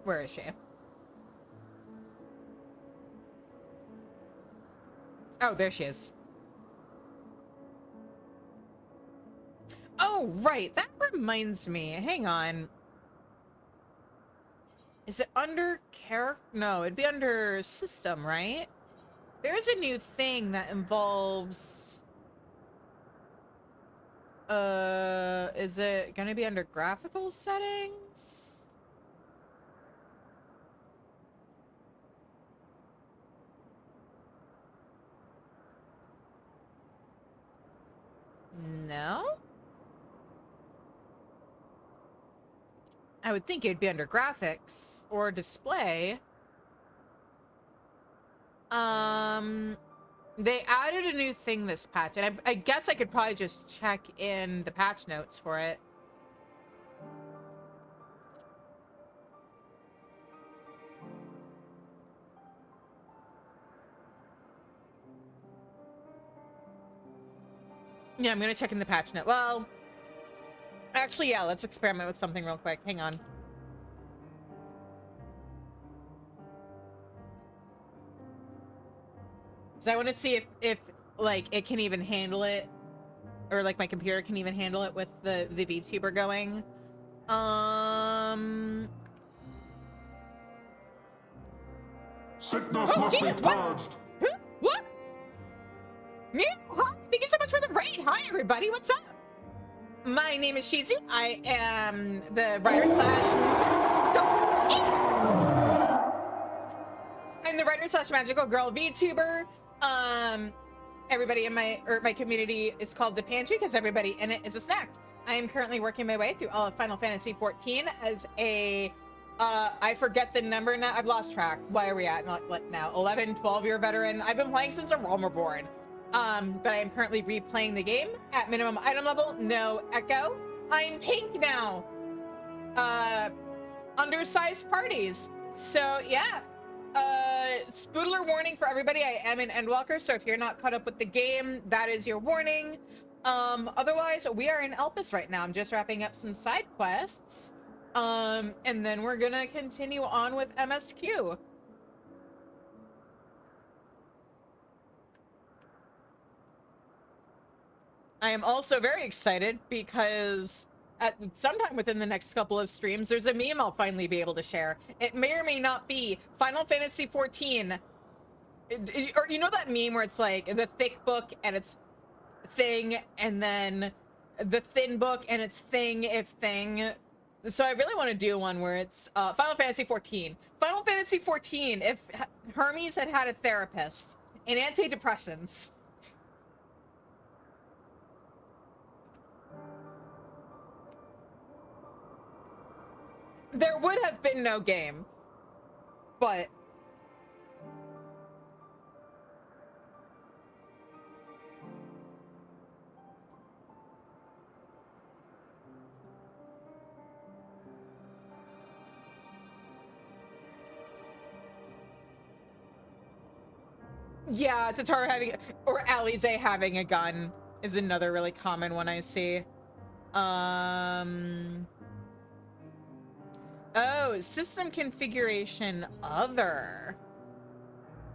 Where is she? Oh, there she is. Oh, right. That reminds me. Hang on. Is it under character? No, it'd be under system, right? There's a new thing that involves... is it gonna be under graphical settings? No? I would think it'd be under graphics or display. They added a new thing this patch, and I guess I could probably just check in the patch notes for it. Yeah, I'm gonna check in the patch note. Well, actually, yeah, let's experiment with something real quick. Hang on. So I want to see if like it can even handle it, or like my computer can even handle it with the VTuber going. Sickness Oh, must Jesus, be what? purged. Huh? What? Yeah, huh? Thank you so much for the raid. Hi, everybody. What's up? My name is Shizu. I am the writer slash... I'm the writer slash magical girl VTuber. Everybody in my community is called the Pantry because everybody in it is a snack. I am currently working my way through all of Final Fantasy XIV as a I forget the number now. I've lost track. Why are we at now? 11, 12-year veteran. I've been playing since a realm reborn. But I am currently replaying the game at minimum item level. No echo. I'm pink now. Undersized parties. So yeah. Spoodler warning for everybody. I am an Endwalker, so if you're not caught up with the game, that is your warning. Otherwise, we are in Elpis right now. I'm just wrapping up some side quests. And then we're gonna continue on with MSQ. I am also very excited because at sometime within the next couple of streams, there's a meme I'll finally be able to share. It may or may not be Final Fantasy XIV. Or you know that meme where it's like the thick book and it's thing, and then the thin book and it's thing if thing. So I really want to do one where it's Final Fantasy XIV. Final Fantasy XIV, if Hermes had had a therapist and antidepressants. There would have been no game, but yeah, Tatar having, or Alize having a gun is another really common one I see. Oh, system configuration other.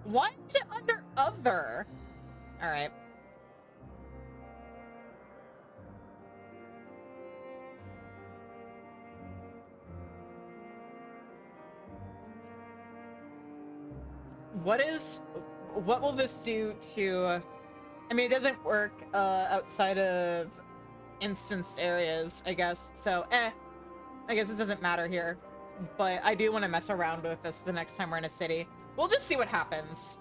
Why is it under other? All right. What will this do to, I mean, it doesn't work outside of instanced areas, I guess. So, I guess it doesn't matter here. But I do want to mess around with this the next time we're in a city. We'll just see what happens.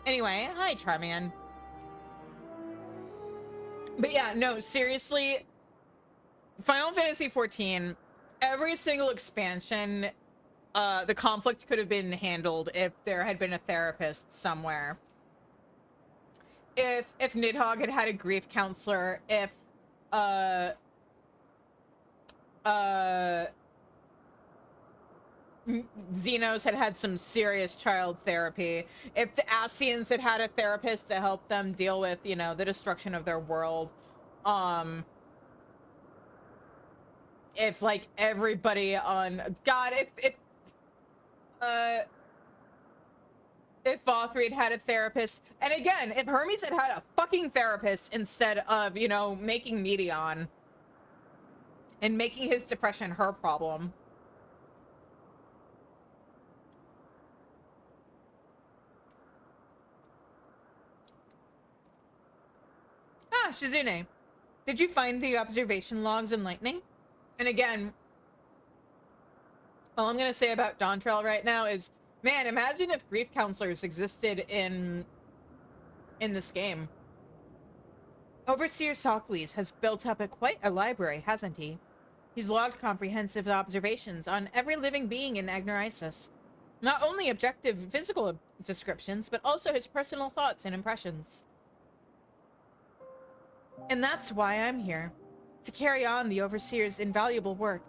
Anyway, hi, Charmian. But yeah, no, seriously, Final Fantasy XIV, every single expansion, the conflict could have been handled if there had been a therapist somewhere. If Nidhogg had had a grief counselor, if Xenos had had some serious child therapy, if the Asians had had a therapist to help them deal with, you know, the destruction of their world, if like everybody on God, if Valkyrie had a therapist, and again, if Hermes had had a fucking therapist instead of, you know, making Medion and making his depression her problem. Ah, Shizune, did you find the observation logs enlightening? And again, all I'm gonna say about Dawntrail right now is, man, imagine if grief counselors existed in this game. Overseer Socles has built up quite a library, hasn't he? He's logged comprehensive observations on every living being in Agnorisis. Not only objective physical descriptions, but also his personal thoughts and impressions. And that's why I'm here, to carry on the Overseer's invaluable work.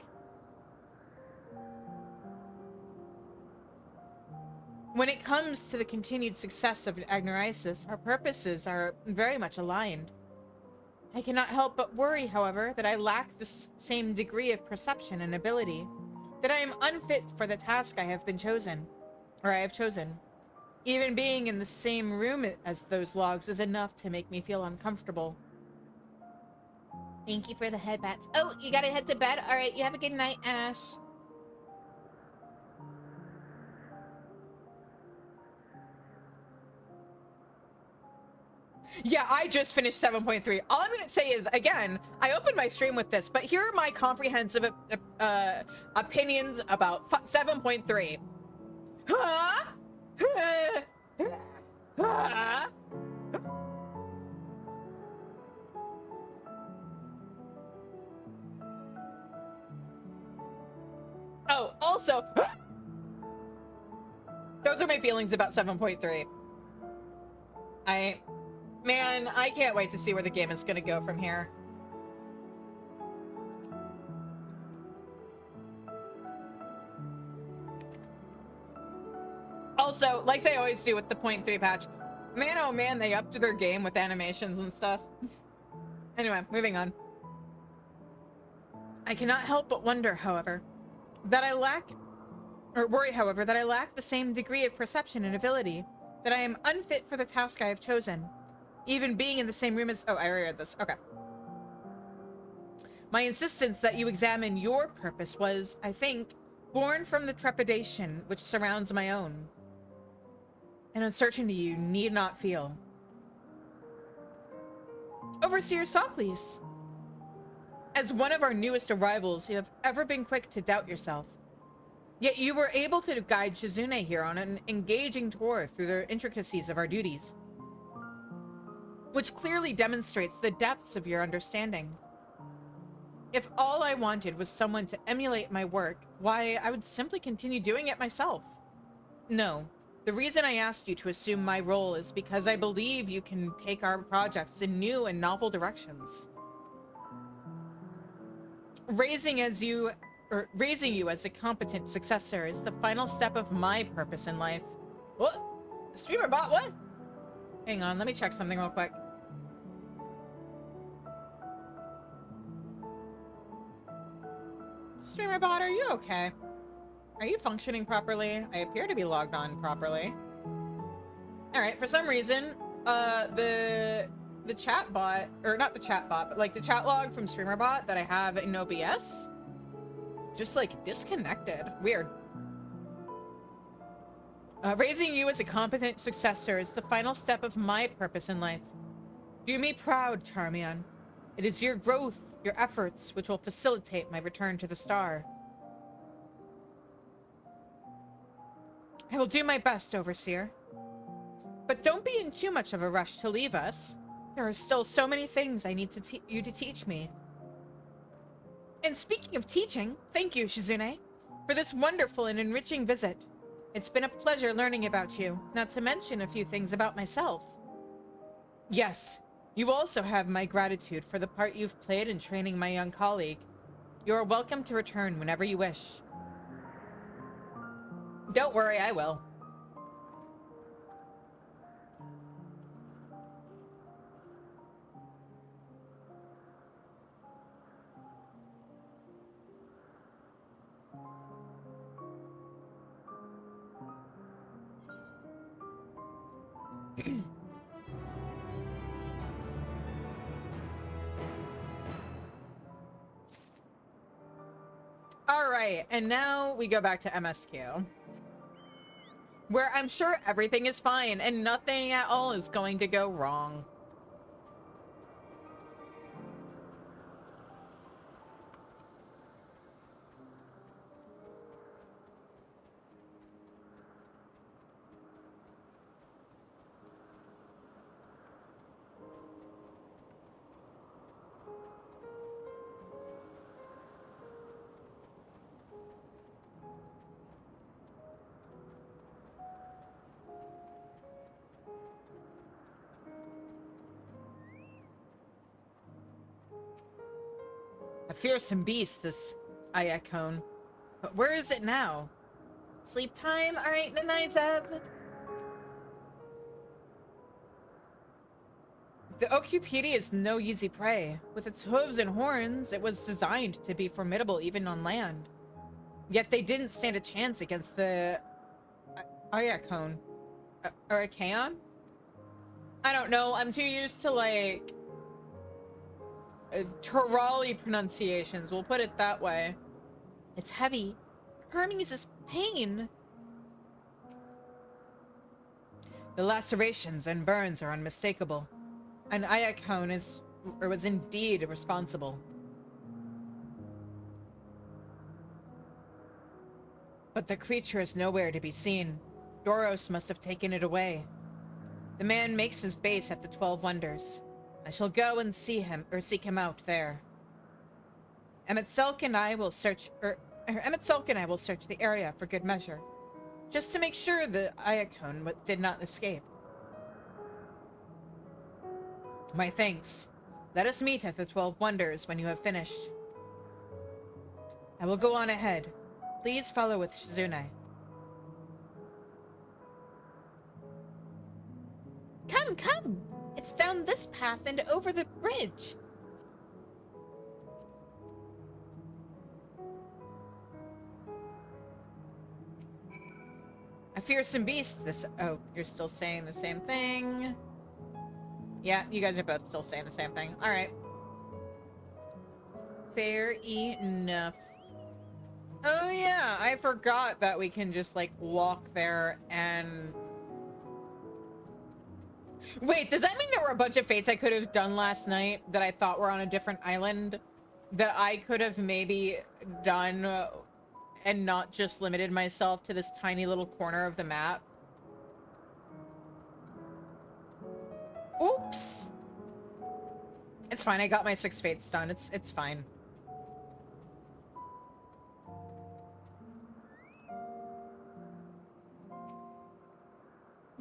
When it comes to the continued success of Agnorisis, our purposes are very much aligned. I cannot help but worry, however, that I lack the same degree of perception and ability, that I am unfit for the task I have chosen. Even being in the same room as those logs is enough to make me feel uncomfortable. Thank you for the headbats. Oh, you gotta head to bed? All right, you have a good night, Ash. Yeah, I just finished 7.3. All I'm gonna say is, again, I opened my stream with this, but here are my comprehensive opinions about 7.3. Huh? Huh? Oh, Oh, also, those are my feelings about 7.3. Man, I can't wait to see where the game is gonna go from here. Also, like they always do with the 0.3 patch, man, oh man, they upped their game with animations and stuff. Anyway, moving on. I cannot help but wonder, however, that I lack, or worry, however, that I lack the same degree of perception and ability, that I am unfit for the task I have chosen. Even being in the same room as, oh, I already read this, okay. My insistence that you examine your purpose was, I think, born from the trepidation which surrounds my own. An uncertainty you need not feel. Overseer Sophocles, as one of our newest arrivals, you have ever been quick to doubt yourself. Yet you were able to guide Shizune here on an engaging tour through the intricacies of our duties, which clearly demonstrates the depths of your understanding. If all I wanted was someone to emulate my work, why, I would simply continue doing it myself. No, the reason I asked you to assume my role is because I believe you can take our projects in new and novel directions. Raising you as a competent successor is the final step of my purpose in life. What? Streamer bot, what? Hang on, let me check something real quick. Streamer bot, are you okay? Are you functioning properly? I appear to be logged on properly. Alright, for some reason, the chat bot, or not the chat bot, but like the chat log from streamer bot that I have in OBS just like disconnected. Weird. Raising you as a competent successor is the final step of my purpose in life. Do me proud, Charmian. It is your growth, your efforts, which will facilitate my return to the star. I will do my best, Overseer. But don't be in too much of a rush to leave us. There are still so many things I need you to teach me. And speaking of teaching, thank you, Shizune, for this wonderful and enriching visit. It's been a pleasure learning about you, not to mention a few things about myself. Yes, you also have my gratitude for the part you've played in training my young colleague. You are welcome to return whenever you wish. Don't worry, I will. All right, and now we go back to MSQ, where I'm sure everything is fine and nothing at all is going to go wrong. A fearsome beast, this Ayakon. But where is it now? Sleep time? Alright, Nanizev. The Okupedi is no easy prey. With its hooves and horns, it was designed to be formidable even on land. Yet they didn't stand a chance against the Ayakon. Or a Kaon? I don't know, I'm too used to like Turali pronunciations, we'll put it that way. It's heavy. Hermes' pain. The lacerations and burns are unmistakable. And Ayakon was indeed responsible. But the creature is nowhere to be seen. Doros must have taken it away. The man makes his base at the 12 Wonders. I shall go and see him, or seek him out there. Emetselk and I will search, Emet and I will search the area for good measure, just to make sure the Iacone did not escape. My thanks. Let us meet at the 12 Wonders when you have finished. I will go on ahead. Please follow with Shizune. Come, come! It's down this path and over the bridge. A fearsome beast, this— oh, you're still saying the same thing. Yeah, you guys are both still saying the same thing. Alright. Fair enough. Oh yeah, I forgot that we can just, like, walk there and... Wait, does that mean there were a bunch of fates I could have done last night that I thought were on a different island that I could have maybe done and not just limited myself to this tiny little corner of the map? Oops! It's fine, I got my 6 fates done. It's fine.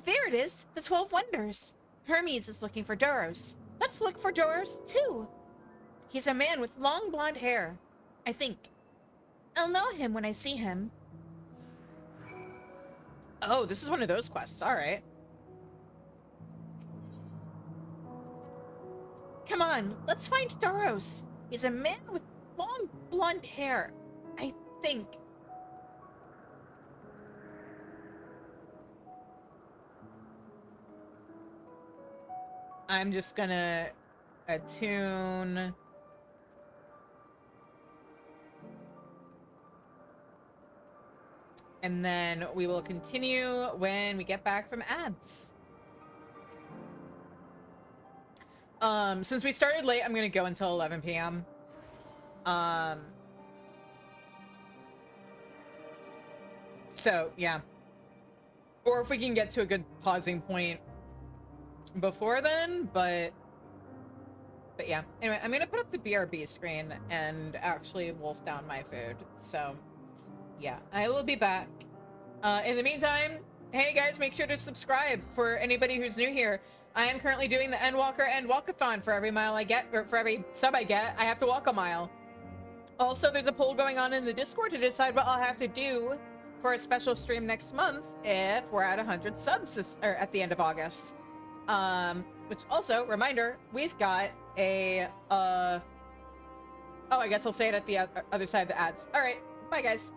There it is, the 12 Wonders. Hermes is looking for Doros. Let's look for Doros, too. He's a man with long blonde hair, I think. I'll know him when I see him. Oh, this is one of those quests. All right. Come on, let's find Doros. He's a man with long blonde hair, I think. I'm just gonna attune. And then we will continue when we get back from ads. Since we started late, I'm gonna go until 11 p.m. So yeah. Or if we can get to a good pausing point before then, but yeah. Anyway, I'm gonna put up the BRB screen and actually wolf down my food. So yeah, I will be back. In the meantime, hey guys, make sure to subscribe for anybody who's new here. I am currently doing the Endwalker and walkathon. For every mile I get, or for every sub I get, I have to walk a mile. Also, there's a poll going on in the Discord to decide what I'll have to do for a special stream next month if we're at 100 subs or at the end of August. Which also, reminder, we've got a, oh, I guess I'll say it at the other side of the ads. All right, bye guys.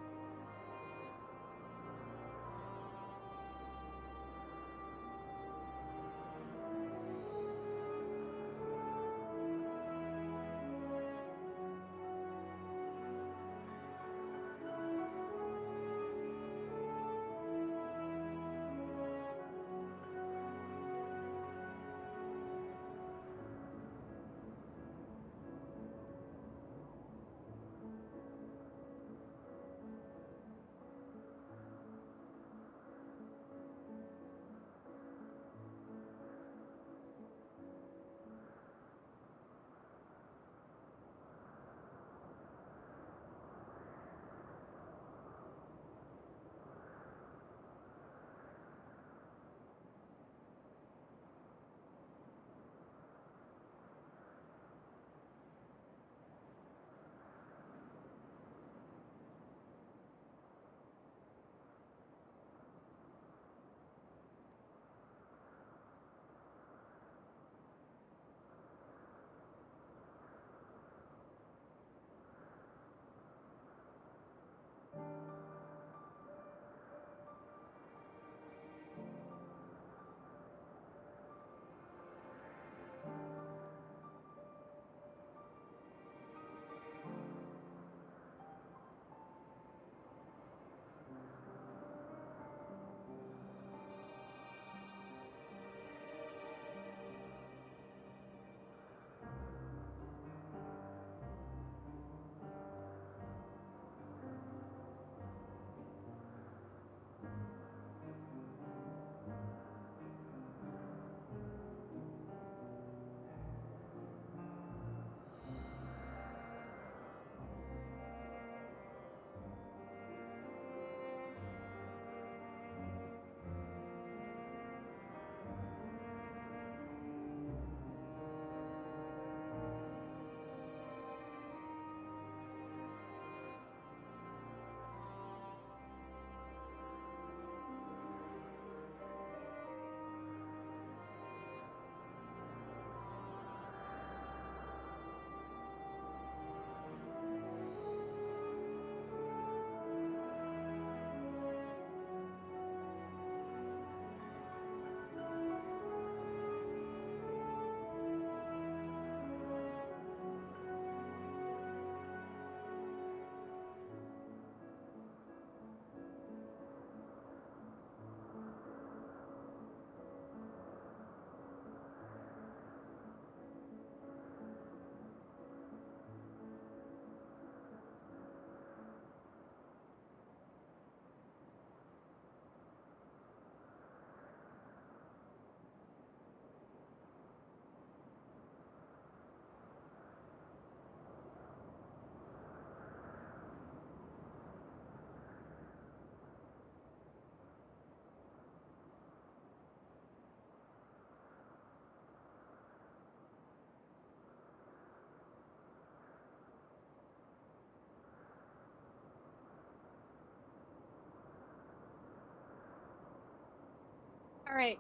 All right,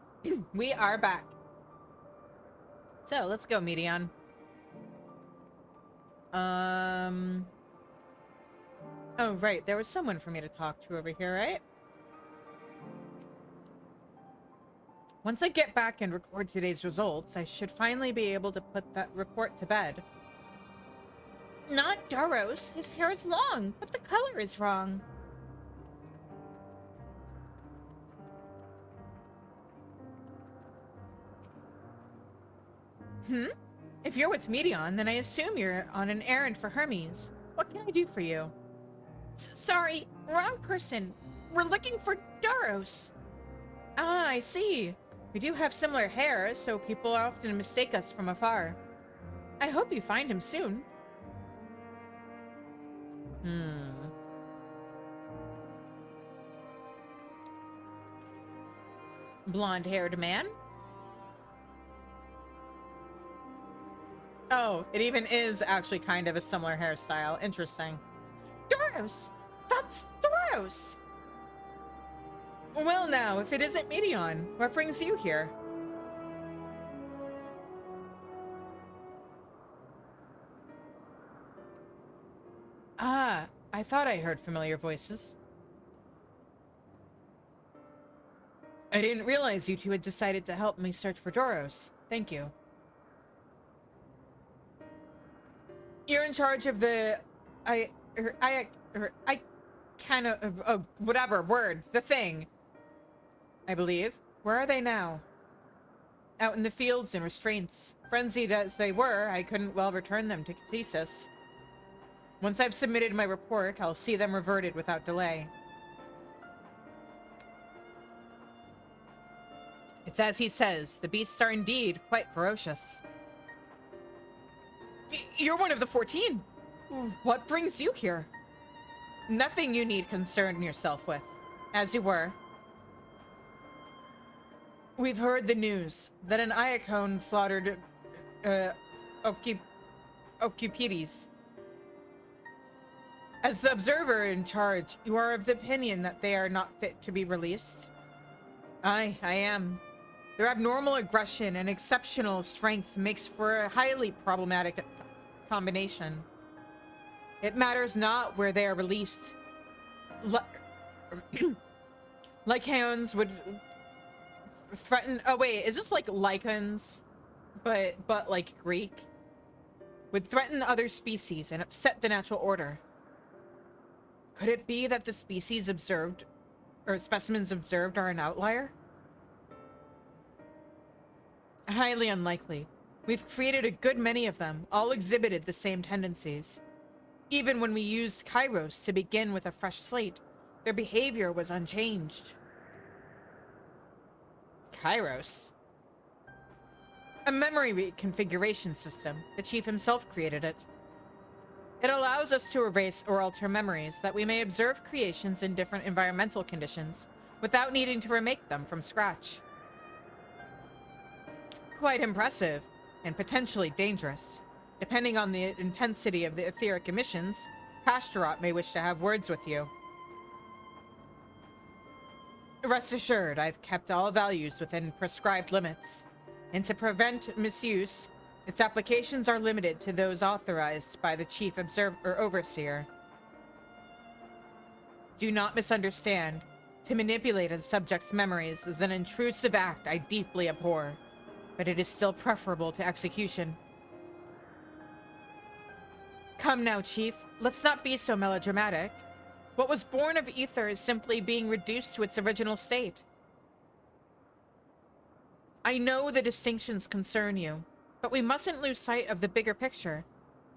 we are back. So let's go, Medion. Oh, right. There was someone for me to talk to over here, right? Once I get back and record today's results, I should finally be able to put that report to bed. Not Doros. His hair is long, but the color is wrong. If you're with Medion, then I assume you're on an errand for Hermes. What can I do for you? Sorry, wrong person. We're looking for Doros. Ah, I see. We do have similar hair, so people often mistake us from afar. I hope you find him soon. Blonde-haired man? Oh, it even is actually kind of a similar hairstyle. Interesting. Doros! That's Doros! Well now, if it isn't Medion, what brings you here? Ah, I thought I heard familiar voices. I didn't realize you two had decided to help me search for Doros. Thank you. You're in charge of the... I kind of... whatever word. The thing. I believe. Where are they now? Out in the fields in restraints. Frenzied as they were, I couldn't well return them to Cathesis. Once I've submitted my report, I'll see them reverted without delay. It's as he says, the beasts are indeed quite ferocious. You're one of the 14. What brings you here? Nothing you need concern yourself with, as you were. We've heard the news that an Iacone slaughtered Ocupides. As the observer in charge, you are of the opinion that they are not fit to be released? Aye, I am. Their abnormal aggression and exceptional strength makes for a highly problematic combination. It matters not where they are released. Lycaons would threaten... Oh wait, is this like Lycans? But like Greek? Would threaten other species and upset the natural order. Could it be that the species observed, or specimens observed, are an outlier? Highly unlikely. We've created a good many of them, all exhibited the same tendencies. Even when we used Kairos to begin with a fresh slate, their behavior was unchanged. Kairos? A memory reconfiguration system. The chief himself created it. It allows us to erase or alter memories that we may observe creations in different environmental conditions without needing to remake them from scratch. Quite impressive, and potentially dangerous. Depending on the intensity of the etheric emissions, Pastorat may wish to have words with you. Rest assured, I've kept all values within prescribed limits, and to prevent misuse, its applications are limited to those authorized by the Chief Overseer. Do not misunderstand. To manipulate a subject's memories is an intrusive act I deeply abhor, but it is still preferable to execution. Come now, Chief. Let's not be so melodramatic. What was born of ether is simply being reduced to its original state. I know the distinctions concern you, but we mustn't lose sight of the bigger picture,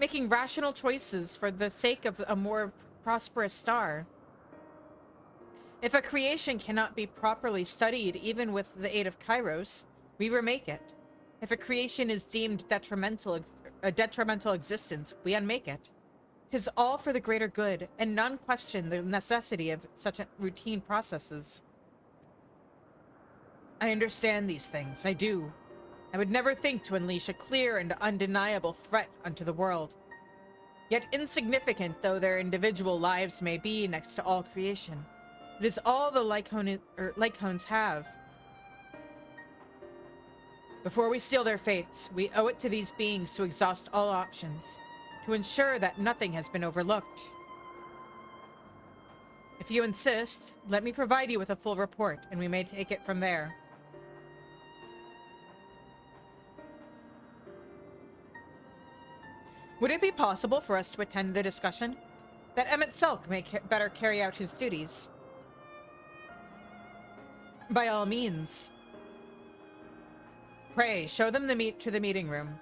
making rational choices for the sake of a more prosperous star. If a creation cannot be properly studied even with the aid of Kairos, we remake it. If a creation is deemed a detrimental existence, we unmake it. 'Tis all for the greater good, and none question the necessity of such routine processes. I understand these things, I do. I would never think to unleash a clear and undeniable threat unto the world. Yet insignificant though their individual lives may be next to all creation, it is all the Lycones have. Before we seal their fates, we owe it to these beings to exhaust all options, to ensure that nothing has been overlooked. If you insist, let me provide you with a full report, and we may take it from there. Would it be possible for us to attend the discussion? That Emmett Selk may better carry out his duties. By all means. Pray, show them to the meeting room.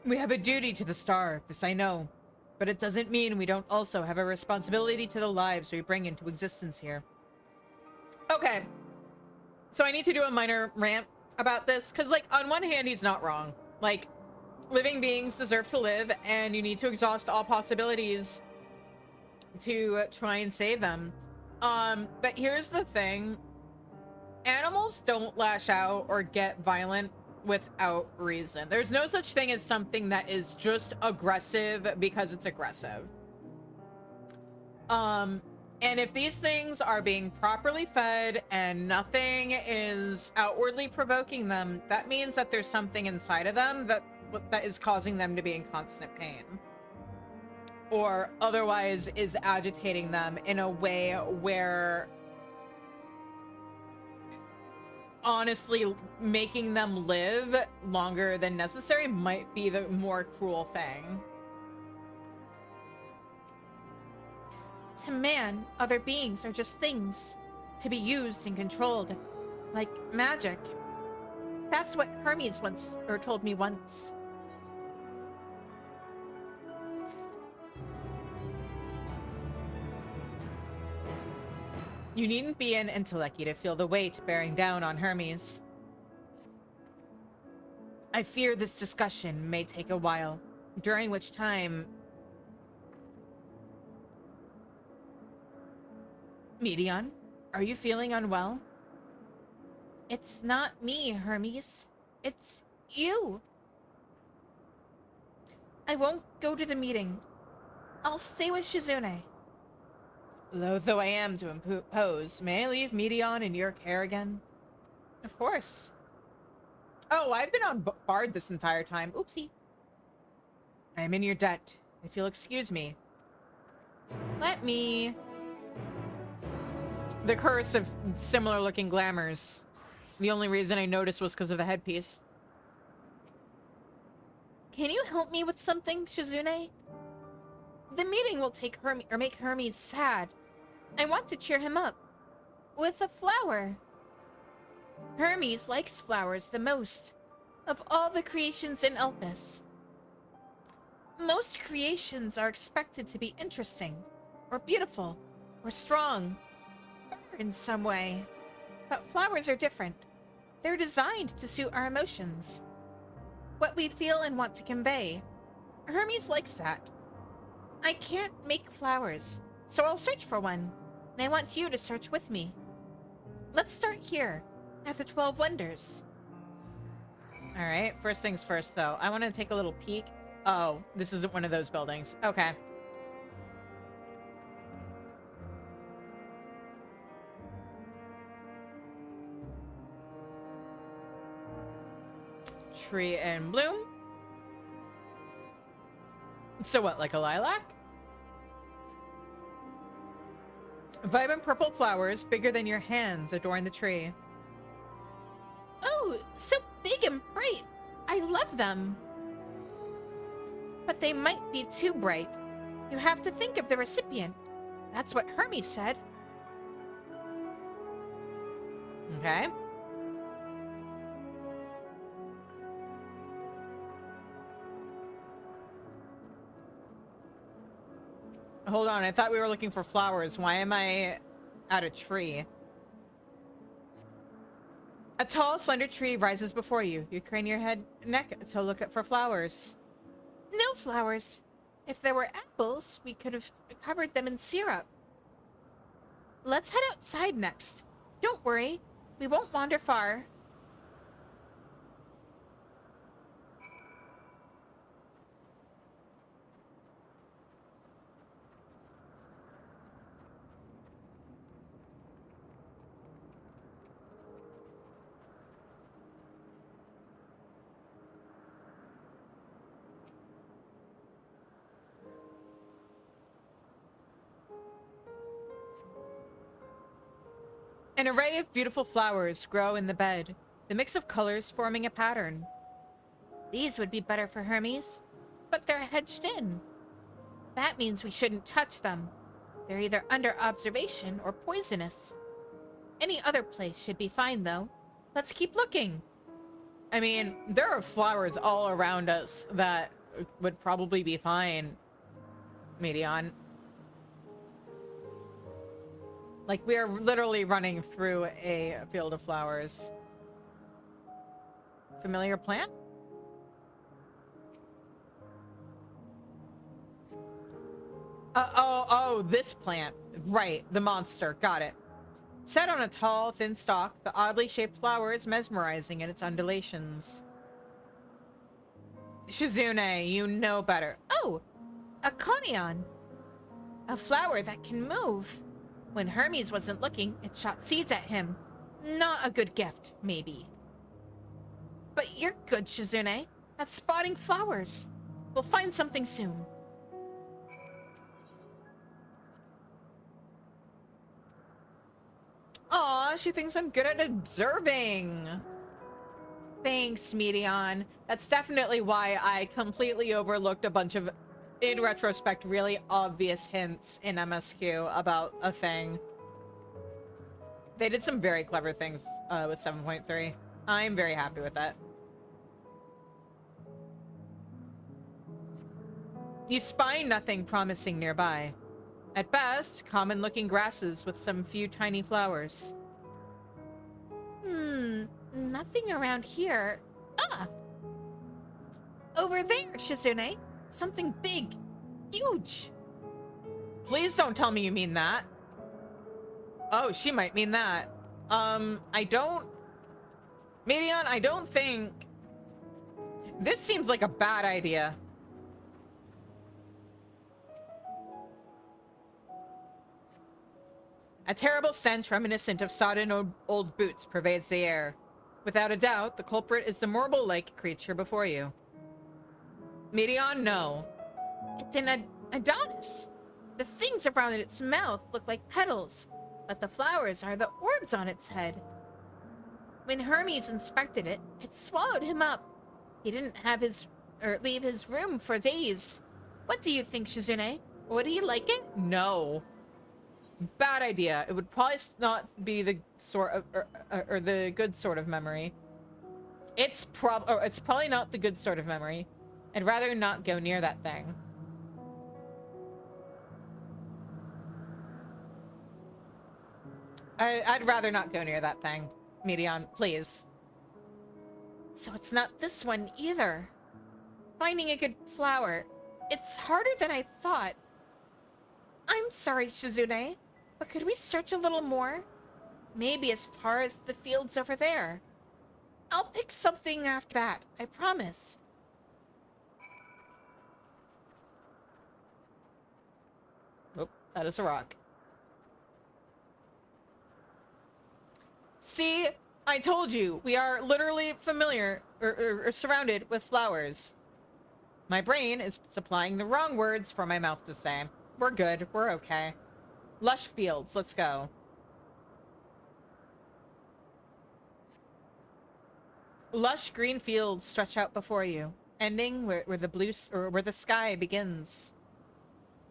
We have a duty to the star, this I know. But it doesn't mean we don't also have a responsibility to the lives we bring into existence here. Okay. So I need to do a minor rant about this, because, like, on one hand, he's not wrong. Like, living beings deserve to live, and you need to exhaust all possibilities to try and save them. But here's the thing. Animals don't lash out or get violent without reason. There's no such thing as something that is just aggressive because it's aggressive. And if these things are being properly fed and nothing is outwardly provoking them, that means that there's something inside of them that is causing them to be in constant pain. Or otherwise is agitating them in a way where honestly making them live longer than necessary might be the more cruel thing. To man, other beings are just things to be used and controlled, like magic. That's what Hermes told me once. You needn't be an Enteleki to feel the weight bearing down on Hermes. I fear this discussion may take a while, during which time... Medion, are you feeling unwell? It's not me, Hermes. It's you. I won't go to the meeting. I'll stay with Shizune. Loath though I am to impose, may I leave Medion in your care again? Of course. Oh, I've been on Bard this entire time. Oopsie. I am in your debt, if you'll excuse me. Let me... The curse of similar looking glamours. The only reason I noticed was because of the headpiece. Can you help me with something, Shizune? The meeting will make Hermes sad. I want to cheer him up. With a flower. Hermes likes flowers the most. Of all the creations in Elpis. Most creations are expected to be interesting. Or beautiful. Or strong. Or in some way. But flowers are different. They're designed to suit our emotions. What we feel and want to convey. Hermes likes that. I can't make flowers, so I'll search for one, and I want you to search with me. Let's start here, at the 12 Wonders. Alright, first things first, though. I want to take a little peek. Oh, this isn't one of those buildings. Okay. Tree in bloom. So what, like a lilac? Vibrant purple flowers, bigger than your hands, adorn the tree. Oh, so big and bright. I love them. But they might be too bright. You have to think of the recipient. That's what Hermes said. Okay. Hold on, I thought we were looking for flowers. Why am I at a tree? A tall, slender tree rises before you. You crane your neck to look for flowers. No flowers. If there were apples, we could have covered them in syrup. let's head outside next. Don't worry, we won't wander far. An array of beautiful flowers grow in the bed, the mix of colors forming a pattern. These would be better for Hermes, but they're hedged in. That means we shouldn't touch them. They're either under observation or poisonous. Any other place should be fine, though. Let's keep looking. I mean, there are flowers all around us that would probably be fine, Medion. Like, we are literally running through a field of flowers. Familiar plant? Oh, this plant. Right, the monster. Got it. Set on a tall, thin stalk, the oddly shaped flower is mesmerizing in its undulations. Shizune, you know better. Oh, a conion. A flower that can move. When Hermes wasn't looking, it shot seeds at him. Not a good gift, maybe. But you're good, Shizune, at spotting flowers. We'll find something soon. Aw, she thinks I'm good at observing. Thanks, Medion. That's definitely why I completely overlooked a bunch of, in retrospect, really obvious hints in MSQ about a thing. They did some very clever things with 7.3. I'm very happy with that. You spy nothing promising nearby. At best, common-looking grasses with some few tiny flowers. Nothing around here. Ah! Over there, Shizune. Something big. Huge. Please don't tell me you mean that. Oh, she might mean that. I don't... Medion, I don't think... This seems like a bad idea. A terrible stench reminiscent of sodden old boots pervades the air. Without a doubt, the culprit is the marble-like creature before you. Medion, no. It's an Adonis. The things around its mouth look like petals, but the flowers are the orbs on its head. When Hermes inspected it, it swallowed him up. He didn't have leave his room for days. What do you think, Shizune? Would he like it? No. Bad idea. It would probably not be the sort of, or the good sort of memory. It's probably not the good sort of memory. I'd rather not go near that thing. I'd rather not go near that thing. Medion, please. So it's not this one either. Finding a good flower. It's harder than I thought. I'm sorry, Shizune, but could we search a little more? Maybe as far as the fields over there. I'll pick something after that, I promise. Oh, that is a rock. See, I told you, we are literally familiar, or surrounded with flowers. My brain is supplying the wrong words for my mouth to say. We're good, we're okay. Lush fields, let's go. Lush green fields stretch out before you, ending where the sky begins.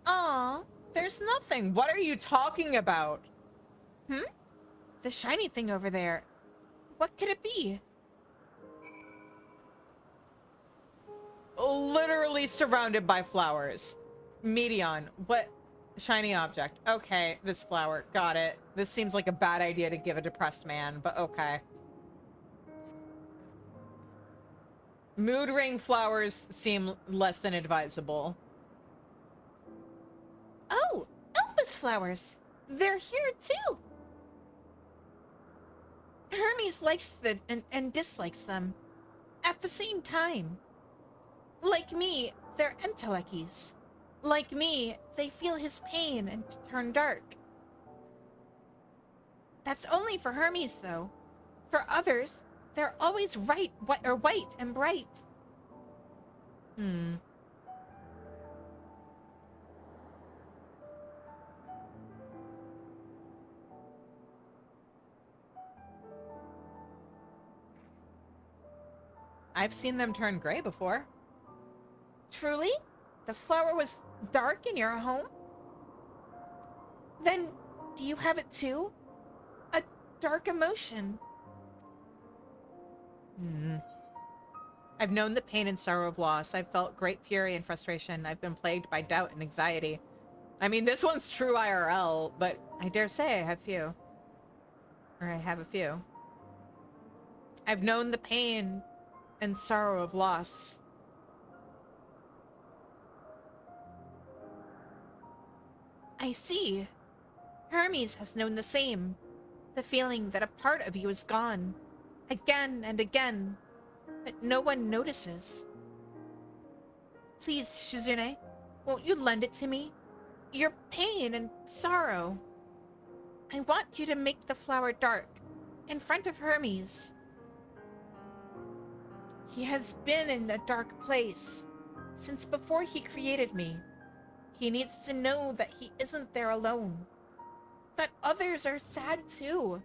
Aw, there's nothing. What are you talking about? The shiny thing over there. What could it be? Literally surrounded by flowers. Medion, what shiny object? Okay, this flower. Got it. This seems like a bad idea to give a depressed man, but okay. Mood ring flowers seem less than advisable. Oh, Elpis flowers. they're here too. Hermes likes them and dislikes them at the same time. Like me, they're Endwalkers. Like me, they feel his pain and turn dark. That's only for Hermes, though. For others, they're always white and bright. I've seen them turn gray before. Truly? The flower was dark in your home? Then, do you have it too? A dark emotion. I've known the pain and sorrow of loss. I've felt great fury and frustration. I've been plagued by doubt and anxiety. I mean, this one's true IRL, but I dare say I have few. Or I have a few. I've known the pain and sorrow of loss. I see. Hermes has known the same. The feeling that a part of you is gone. Again and again. But no one notices. Please, Shizune, won't you lend it to me? Your pain and sorrow. I want you to make the flower dark, in front of Hermes. He has been in a dark place since before he created me. He needs to know that he isn't there alone. That others are sad too.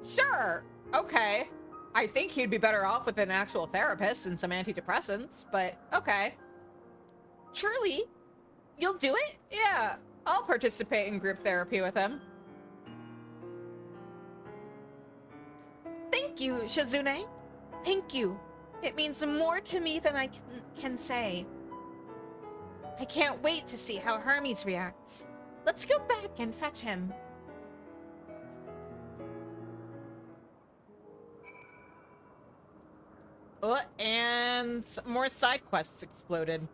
Sure, okay. I think he'd be better off with an actual therapist and some antidepressants, but okay. Truly? You'll do it? Yeah, I'll participate in group therapy with him. Thank you, Shizune. Thank you. It means more to me than I can say. I can't wait to see how Hermes reacts. Let's go back and fetch him. Oh, and more side quests exploded.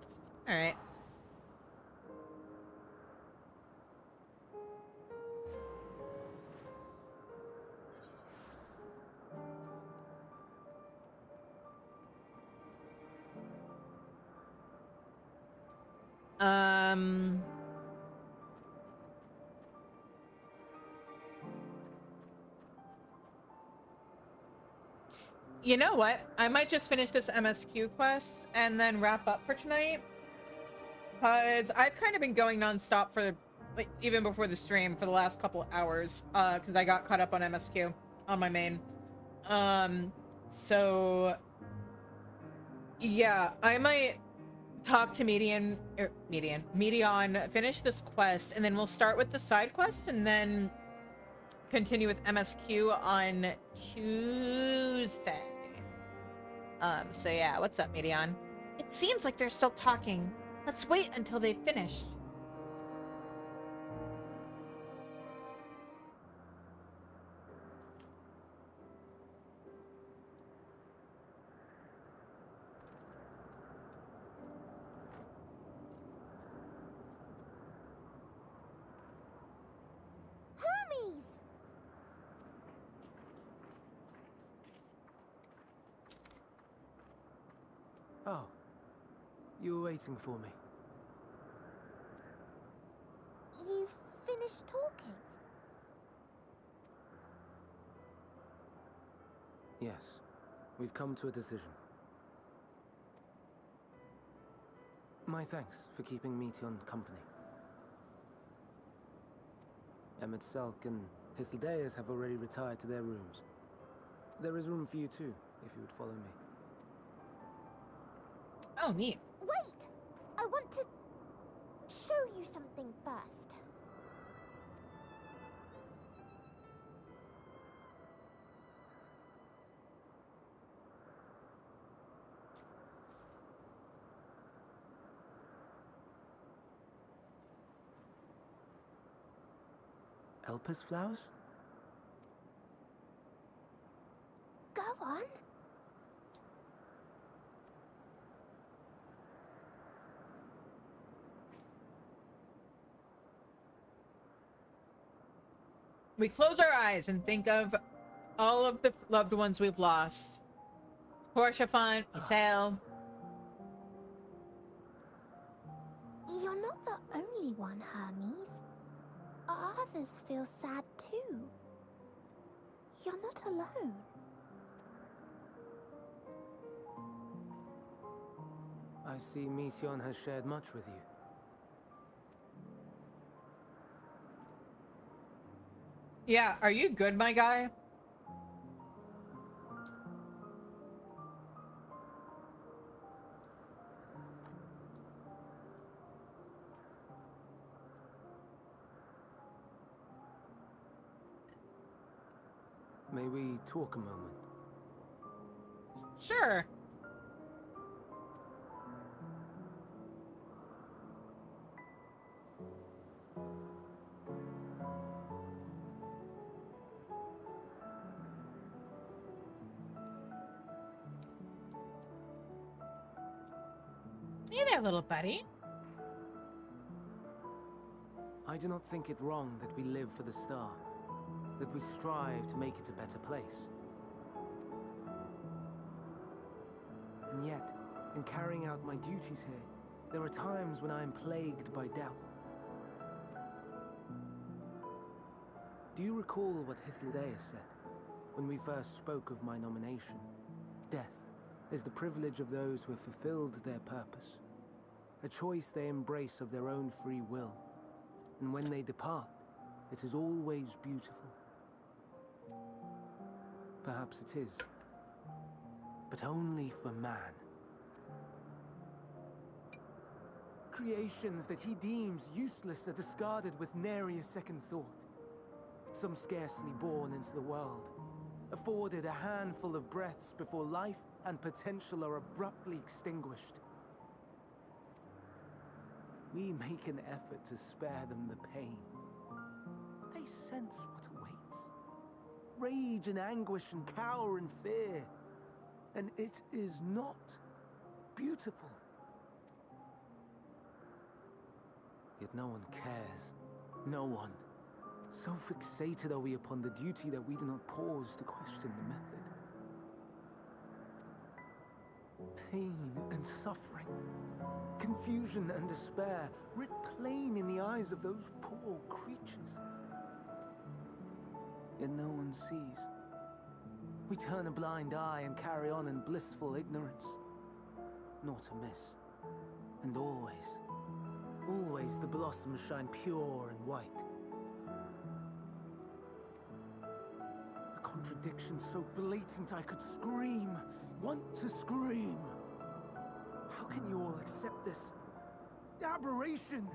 All right. You know what? I might just finish this MSQ quest and then wrap up for tonight. Because I've kind of been going non-stop for, like, even before the stream for the last couple hours. Because I got caught up on MSQ on my main. So... yeah, I might talk to Medion, finish this quest, and then we'll start with the side quests, and then continue with MSQ on Tuesday. So yeah, what's up, Medion? It seems like they're still talking. Let's wait until they've finished. Hermes! Oh, you were waiting for me. You've finished talking? Yes, we've come to a decision. My thanks for keeping Meteon company. Emmett Selk and Hythlodaeus have already retired to their rooms. There is room for you too, if you would follow me. Oh, neat. Wait! I want to show you something first. Elpis flowers? Go on. We close our eyes and think of all of the loved ones we've lost. Horshaphant, Isel. You're not the only one, Hermes. Others feel sad too. You're not alone. I see Mission has shared much with you. Yeah, are you good, my guy? May we talk a moment? Sure. Hey there, little buddy. I do not think it wrong that we live for the star, that we strive to make it a better place. And yet, in carrying out my duties here, there are times when I am plagued by doubt. Do you recall what Hythlodaeus said when we first spoke of my nomination? Death is the privilege of those who have fulfilled their purpose, a choice they embrace of their own free will, and when they depart, it is always beautiful. Perhaps it is, but only for man. Creations that he deems useless are discarded with nary a second thought. Some scarcely born into the world, afforded a handful of breaths before life and potential are abruptly extinguished. We make an effort to spare them the pain, but they sense what awaits. Rage and anguish and cower and fear, and it is not beautiful. Yet no one cares. No one. So fixated are we upon the duty that we do not pause to question the method. Pain and suffering, confusion and despair, writ plain in the eyes of those poor creatures. Yet no one sees. We turn a blind eye and carry on in blissful ignorance. Not amiss. And always, always the blossoms shine pure and white. A contradiction so blatant I could scream, want to scream. How can you all accept this aberration?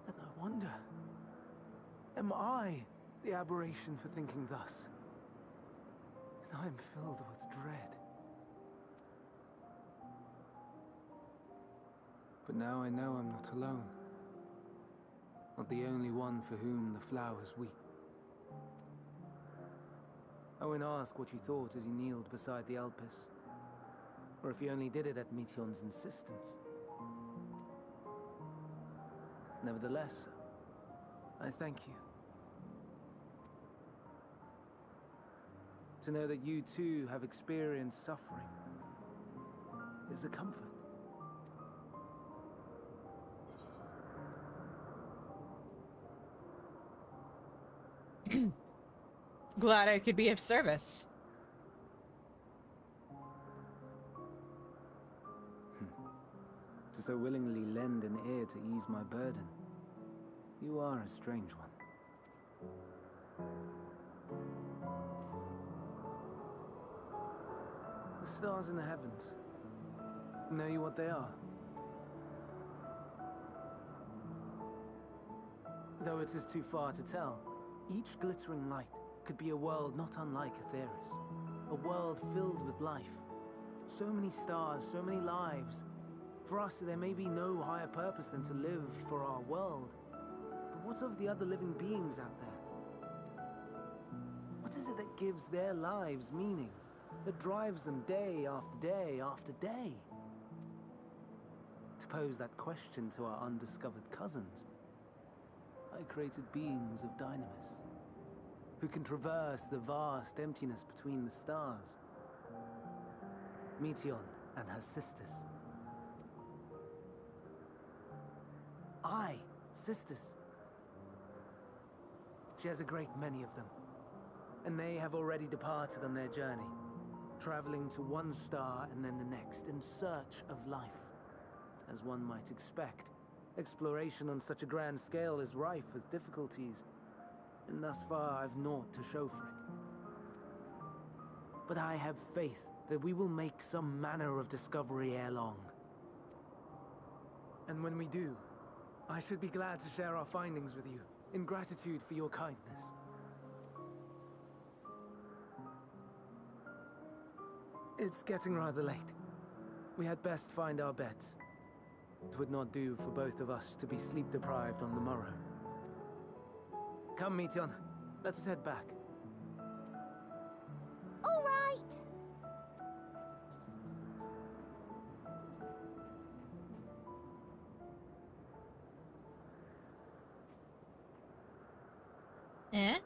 Then I wonder, am I the aberration for thinking thus? And I am filled with dread. But now I know I'm not alone. Not the only one for whom the flowers weep. I won't ask what you thought as you kneeled beside the Elpis, or if you only did it at Meteon's insistence. Nevertheless, I thank you. To know that you too have experienced suffering is a comfort. Glad I could be of service. To so willingly lend an ear to ease my burden. You are a strange one. The stars in the heavens. Know you what they are? Though it is too far to tell, each glittering light could be a world not unlike Aetheris. A world filled with life. So many stars, so many lives. For us, there may be no higher purpose than to live for our world. But what of the other living beings out there? What is it that gives their lives meaning? That drives them day after day after day? To pose that question to our undiscovered cousins, I created beings of dynamis, who can traverse the vast emptiness between the stars. Meteon and her sisters. Sisters. She has a great many of them, and they have already departed on their journey, traveling to one star and then the next in search of life. As one might expect, exploration on such a grand scale is rife with difficulties, and thus far I've naught to show for it. But I have faith that we will make some manner of discovery ere long. And when we do, I should be glad to share our findings with you, in gratitude for your kindness. It's getting rather late. We had best find our beds. It would not do for both of us to be sleep-deprived on the morrow. Come, Meteon. Let's head back. All right. Eh?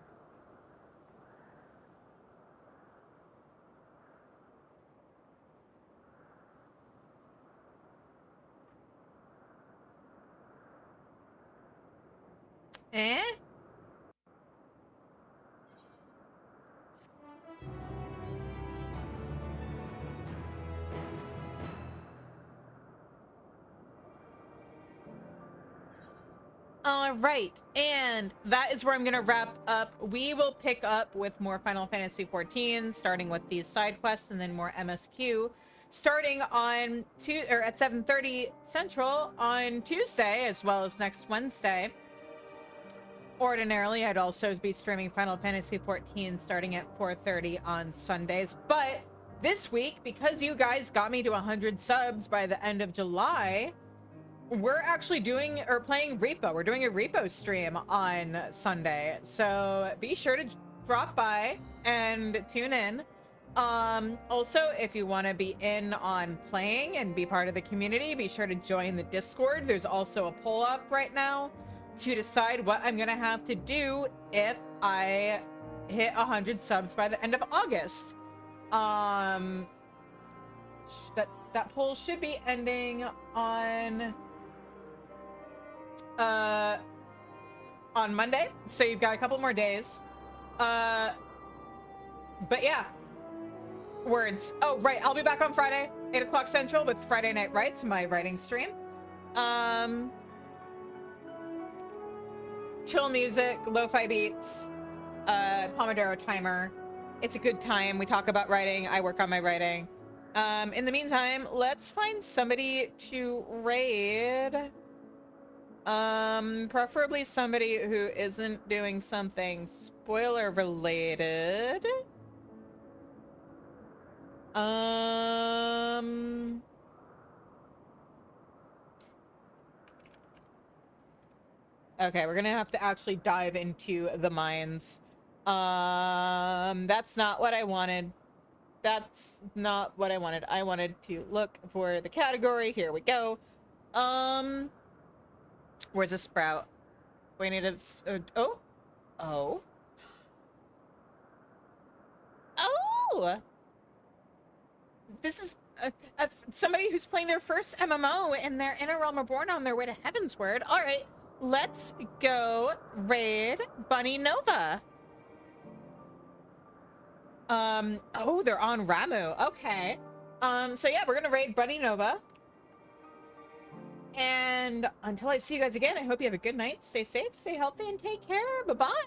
Eh? All right, and that is where I'm gonna wrap up. We will pick up with more Final Fantasy XIV, starting with these side quests, and then more MSQ, starting on at 7:30 Central on Tuesday, as well as next Wednesday. Ordinarily, I'd also be streaming Final Fantasy XIV starting at 4:30 on Sundays, but this week, because you guys got me to 100 subs by the end of July, we're actually playing Repo. We're doing a Repo stream on Sunday, so be sure to drop by and tune in. Also, if you want to be in on playing and be part of the community, be sure to join the Discord. There's also a poll up right now to decide what I'm gonna have to do if I hit 100 subs by the end of August. That poll should be ending on Monday, so you've got a couple more days. But yeah, words. Oh, right, I'll be back on Friday, 8 o'clock Central with Friday Night Writes, my writing stream. Chill music, lo-fi beats, Pomodoro timer. It's a good time. We talk about writing. I work on my writing. In the meantime, let's find somebody to raid. Preferably somebody who isn't doing something spoiler related. Okay, we're gonna have to actually dive into the mines. That's not what I wanted. That's not what I wanted. I wanted to look for the category. Here we go. Where's a sprout? We need a... oh. This is somebody who's playing their first MMO and they're in a Realm Reborn on their way to Heavensward. All right, let's go raid Bunny Nova. Oh, they're on Ramu. Okay. So yeah, we're gonna raid Bunny Nova. And until I see you guys again, I hope you have a good night. Stay safe, stay healthy, and take care. Bye-bye.